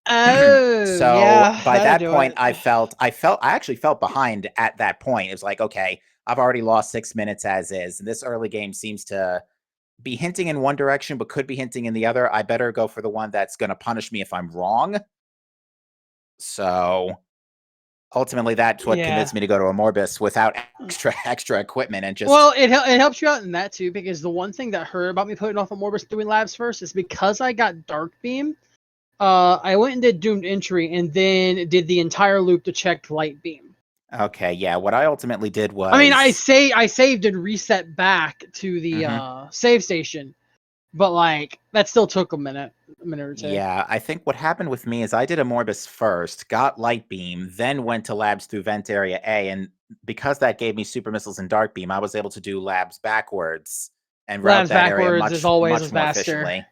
yeah, by that point, I actually felt behind at that point. It was like, okay, I've already lost 6 minutes as is, and this early game seems to be hinting in one direction, but could be hinting in the other. I better go for the one that's going to punish me if I'm wrong. So ultimately, that's what convinced me to go to a Morbus without extra equipment and just. Well, it helps you out in that too, because the one thing that hurt about me putting off a Morbus doing labs first is because I got Dark Beam. I went and did Doomed Entry, and then did the entire loop to check Light Beam. Okay, yeah. What I ultimately did was. I mean, I saved and reset back to the save station, but like that still took a minute or two. Yeah, I think what happened with me is I did a Morbus first, got Light Beam, then went to labs through Vent Area A, and because that gave me Super Missiles and Dark Beam, I was able to do labs backwards and route that area much more efficiently.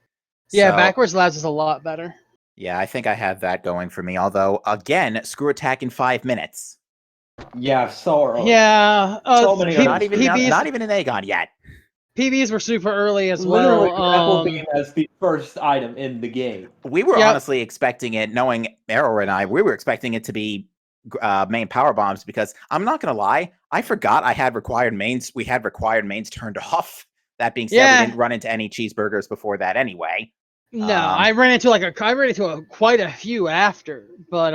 Yeah, backwards labs is a lot better. Yeah, I think I have that going for me. Although, again, screw attack in 5 minutes. Yeah, so early. Yeah, so many not even in Aegon yet. PBs were super early as Literally, well. Grapple Beam as the first item in the game. We were honestly expecting it, knowing Arrow and I, we were expecting it to be main power bombs, because I'm not going to lie, I forgot I had required mains. We had required mains turned off. That being said, we didn't run into any cheeseburgers before that anyway. No, I ran into quite a few after, but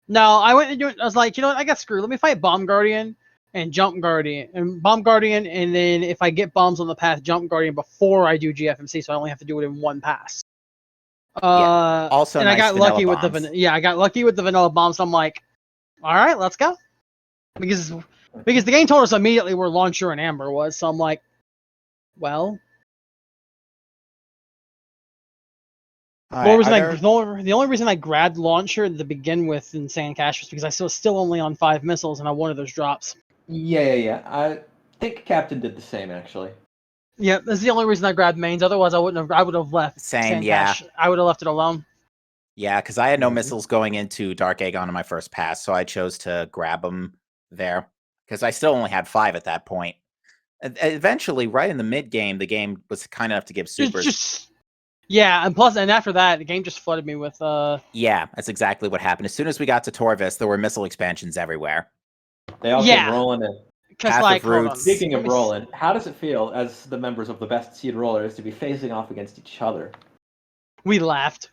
no, I went and I was like, what, I got screwed. Let me fight Bomb Guardian and Jump Guardian and Bomb Guardian, and then if I get bombs on the path, Jump Guardian before I do GFMC, so I only have to do it in one pass. Also, and nice I got lucky with I got lucky with the vanilla bombs. So I'm like, all right, let's go, because the game told us immediately where Launcher and Amber was, so I'm like, well. The only reason I grabbed Launcher to begin with in Sand Cache was because I was still only on 5 missiles and I wanted those drops. Yeah. I think Captain did the same, actually. Yeah, that's the only reason I grabbed mains. Otherwise, I would have left. Sand Cache. I would have left it alone. Yeah, because I had no missiles going into Dark Aegon on my first pass, so I chose to grab them there because I still only had 5 at that point. Eventually, right in the mid game, the game was kind enough to give supers. Yeah, and after that, the game just flooded me with. Yeah, that's exactly what happened. As soon as we got to Torvis, there were missile expansions everywhere. They all came rolling in. Passive roots. Speaking of rolling, how does it feel as the members of the best seed rollers to be facing off against each other? We laughed.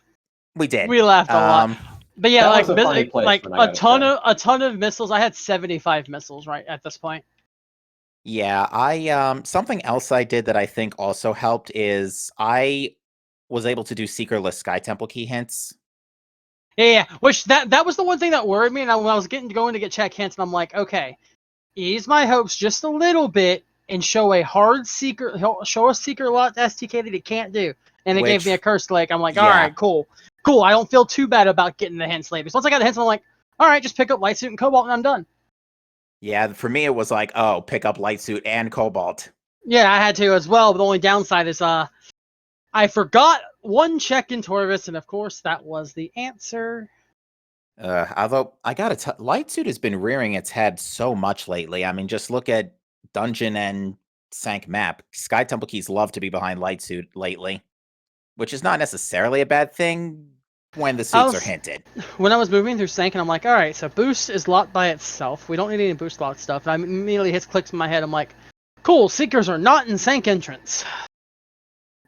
We did. We laughed a lot. But yeah, like a ton of missiles. I had 75 missiles right at this point. Yeah, I something else I did that I think also helped is I was able to do seekerless Sky Temple key hints. Yeah, which that was the one thing that worried me. And when I was going to get check hints, and I'm like, okay, ease my hopes just a little bit and show a seeker lot STK that it can't do. And it gave me a cursed lake. I'm like, all right, cool. I don't feel too bad about getting the hints later. Once I got the hints, I'm like, all right, just pick up Light Suit and Cobalt, and I'm done. Yeah, for me it was like, oh, pick up Light Suit and Cobalt. Yeah, I had to as well. But the only downside is I forgot one check in Torvis, and of course that was the answer. Although I gotta Light Suit has been rearing its head so much lately. I mean, just look at Dungeon and Sank map. Sky Temple keys love to be behind Light Suit lately, which is not necessarily a bad thing when the suits are hinted. When I was moving through Sank, and I'm like, all right, so boost is locked by itself. We don't need any boost lock stuff. And I immediately clicks in my head. I'm like, cool, Seekers are not in Sank entrance.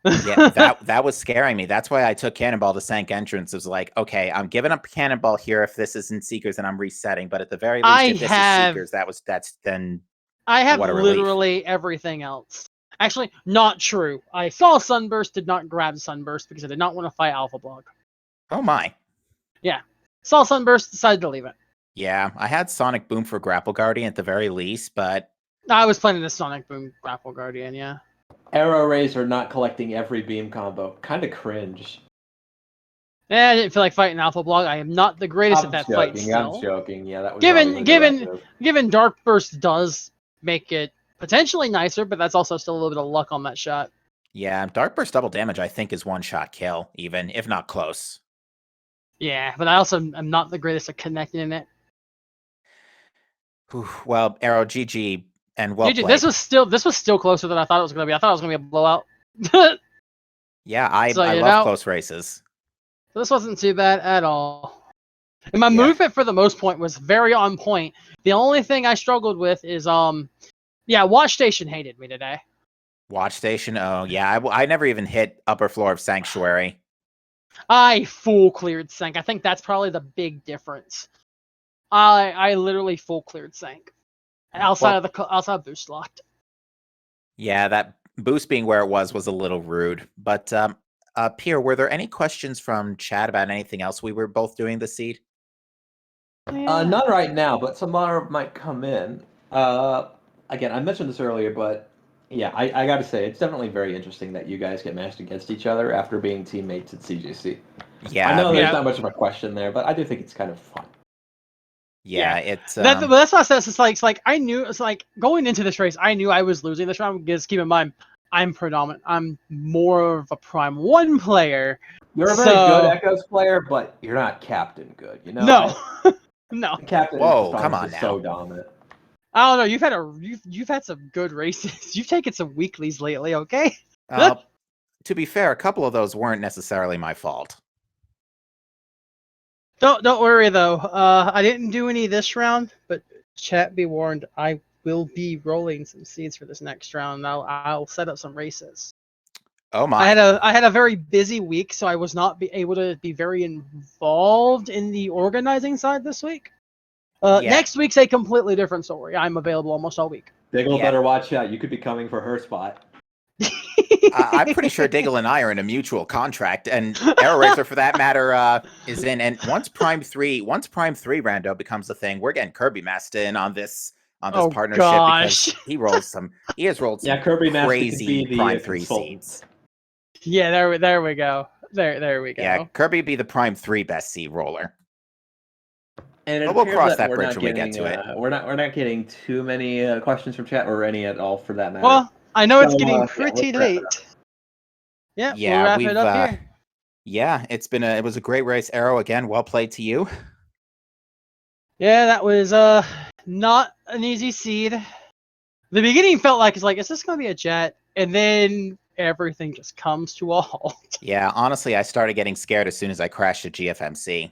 Yeah, that was scaring me. That's why I took Cannonball to Sank entrance. It was like, okay, I'm giving up Cannonball here if this isn't Seekers and I'm resetting. But at the very least, if this is Seekers, that's then. I have literally everything else. Actually, not true. I saw Sunburst, did not grab Sunburst because I did not want to fight Alpha Block. Oh my. Yeah. Saw Sunburst, decided to leave it. Yeah, I had Sonic Boom for Grapple Guardian at the very least, but... I was playing the Sonic Boom Grapple Guardian, yeah. AeroRaiser not collecting every beam combo. Kind of cringe. Yeah, I didn't feel like fighting Alpha Block. I am not the greatest at that fight still. I'm joking, yeah, that was given Dark Burst does make it potentially nicer, but that's also still a little bit of luck on that shot. Yeah, Dark Burst double damage I think is one-shot kill, even, if not close. Yeah, but I also am not the greatest at connecting in it. Well, Arrow, GG, and well played. This was still closer than I thought it was going to be. I thought it was going to be a blowout. Yeah, I love close races. So this wasn't too bad at all. And my movement for the most part was very on point. The only thing I struggled with is Watch Station hated me today. Watch Station? Oh, yeah. I never even hit upper floor of Sanctuary. I full cleared Sank. I think that's probably the big difference. I literally full cleared Sank. Outside of boost locked. Yeah, that boost being where it was a little rude. But, Pierre, were there any questions from chat about anything else we were both doing this seed? Not right now, but some more might come in. Again, I mentioned this earlier, but yeah, I got to say, it's definitely very interesting that you guys get matched against each other after being teammates at CJC. Yeah, I know there's not much of a question there, but I do think it's kind of fun. Yeah, it's. That's why I said it's like I knew it's like going into this race, I knew I was losing this round because keep in mind, I'm predominant. I'm more of a Prime 1 player. You're a very good Echoes player, but you're not Captain good. You know. No. No. Captain. Whoa, come on now. So dominant. I don't know. You've had some good races. You've taken some weeklies lately, okay? To be fair, a couple of those weren't necessarily my fault. Don't worry though. I didn't do any this round, but chat be warned, I will be rolling some seeds for this next round. I'll set up some races. Oh my! I had a very busy week, so I was not able to be very involved in the organizing side this week. Next week's a completely different story. I'm available almost all week. Diggle better watch out. You could be coming for her spot. I'm pretty sure Diggle and I are in a mutual contract, and AeroRaiser, for that matter, is in. And once Prime 3 Rando becomes a thing, we're getting Kirby Master in on this partnership because he has rolled some Kirby crazy Prime 3 seeds. Yeah, there we go. There we go. Yeah, Kirby be the Prime 3 best seed roller. And we'll cross that bridge when we get to it. We're not getting too many questions from chat, or any at all for that matter. Well, I know it's getting pretty late. Yeah, we'll wrap it up here. Yeah, it was a great race. Arrow, again, well played to you. Yeah, that was not an easy seed. The beginning felt like, it's like, is this going to be a jet? And then everything just comes to a halt. Yeah, honestly, I started getting scared as soon as I crashed at GFMC.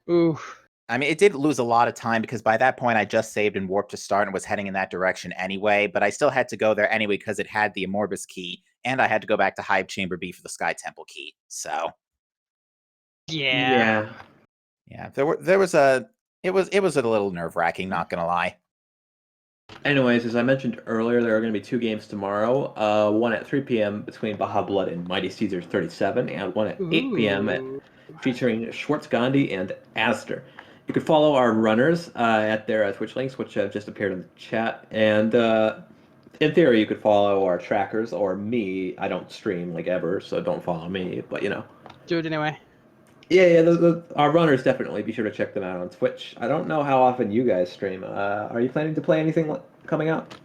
Ooh. I mean, it did lose a lot of time because by that point I just saved and warped to start and was heading in that direction anyway, but I still had to go there anyway because it had the Amorbus key, and I had to go back to Hive Chamber B for the Sky Temple key. So Yeah. Yeah, it was a little nerve-wracking, not gonna lie. Anyways, as I mentioned earlier, there are going to be 2 games tomorrow. One at 3 p.m. between Baja Blood and Mighty Caesars 37, and one at 8 p.m. featuring Schwartz Gandhi and Aster. You can follow our runners at their Twitch links, which have just appeared in the chat. And in theory, you could follow our trackers or me. I don't stream like ever, so don't follow me. But do it anyway. Yeah. Our runners definitely. Be sure to check them out on Twitch. I don't know how often you guys stream. Are you planning to play anything coming out?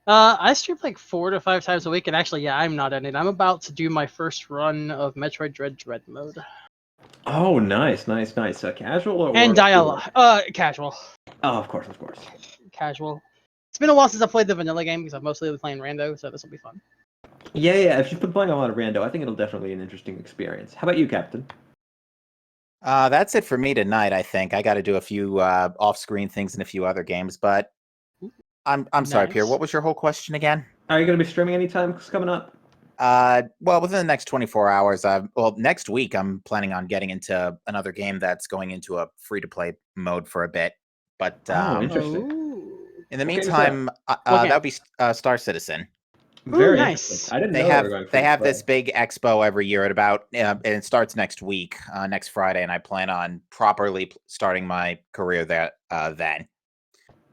I stream like 4 to 5 times a week, and actually, yeah, I'm not in it. I'm about to do my first run of Metroid Dread mode. Oh, nice. Casual or and dialogue? Casual. Oh, of course. Casual. It's been a while since I played the vanilla game because I've mostly been playing rando, so this will be fun. Yeah. If you've been playing a lot of rando, I think it'll definitely be an interesting experience. How about you, Captain? That's it for me tonight, I think. I got to do a few off-screen things in a few other games, but I'm sorry, Pierre. What was your whole question again? Are you going to be streaming anytime coming up? Well, within the next 24 hours, next week, I'm planning on getting into another game that's going into a free-to-play mode for a bit. But interesting. In the meantime, that would be Star Citizen. Very nice. I didn't know they have this big expo every year at about, and it starts next week, next Friday, and I plan on properly starting my career there then.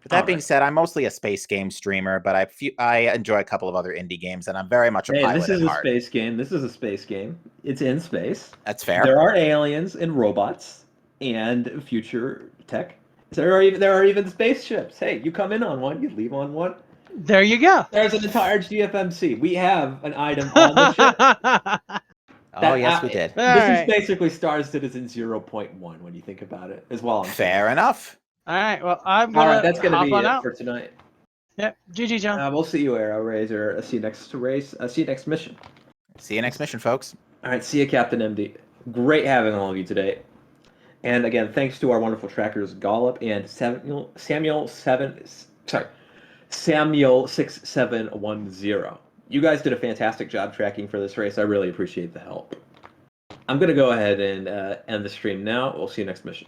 But that being said, I'm mostly a space game streamer, but I enjoy a couple of other indie games, and I'm very much a pilot this is at a heart. space game. This is a space game. It's in space. That's fair. There are aliens and robots and future tech. There are even spaceships. Hey, you come in on one, you leave on one. There you go. There's an entire GFMC. We have an item on the ship. Oh, yes, we did. This is basically Star Citizen 0.1 when you think about it, as well. Fair enough. All right, well, I'm gonna. All right, that's gonna hop be on it out. for tonight. Yep, GG, John. We'll see you, AeroRaiser. See you next race. See you next mission. See you next mission, folks. All right, see you, Captain MD. Great having all of you today. And again, thanks to our wonderful trackers, Gollop and Samuel6710. You guys did a fantastic job tracking for this race. I really appreciate the help. I'm going to go ahead and end the stream now. We'll see you next mission.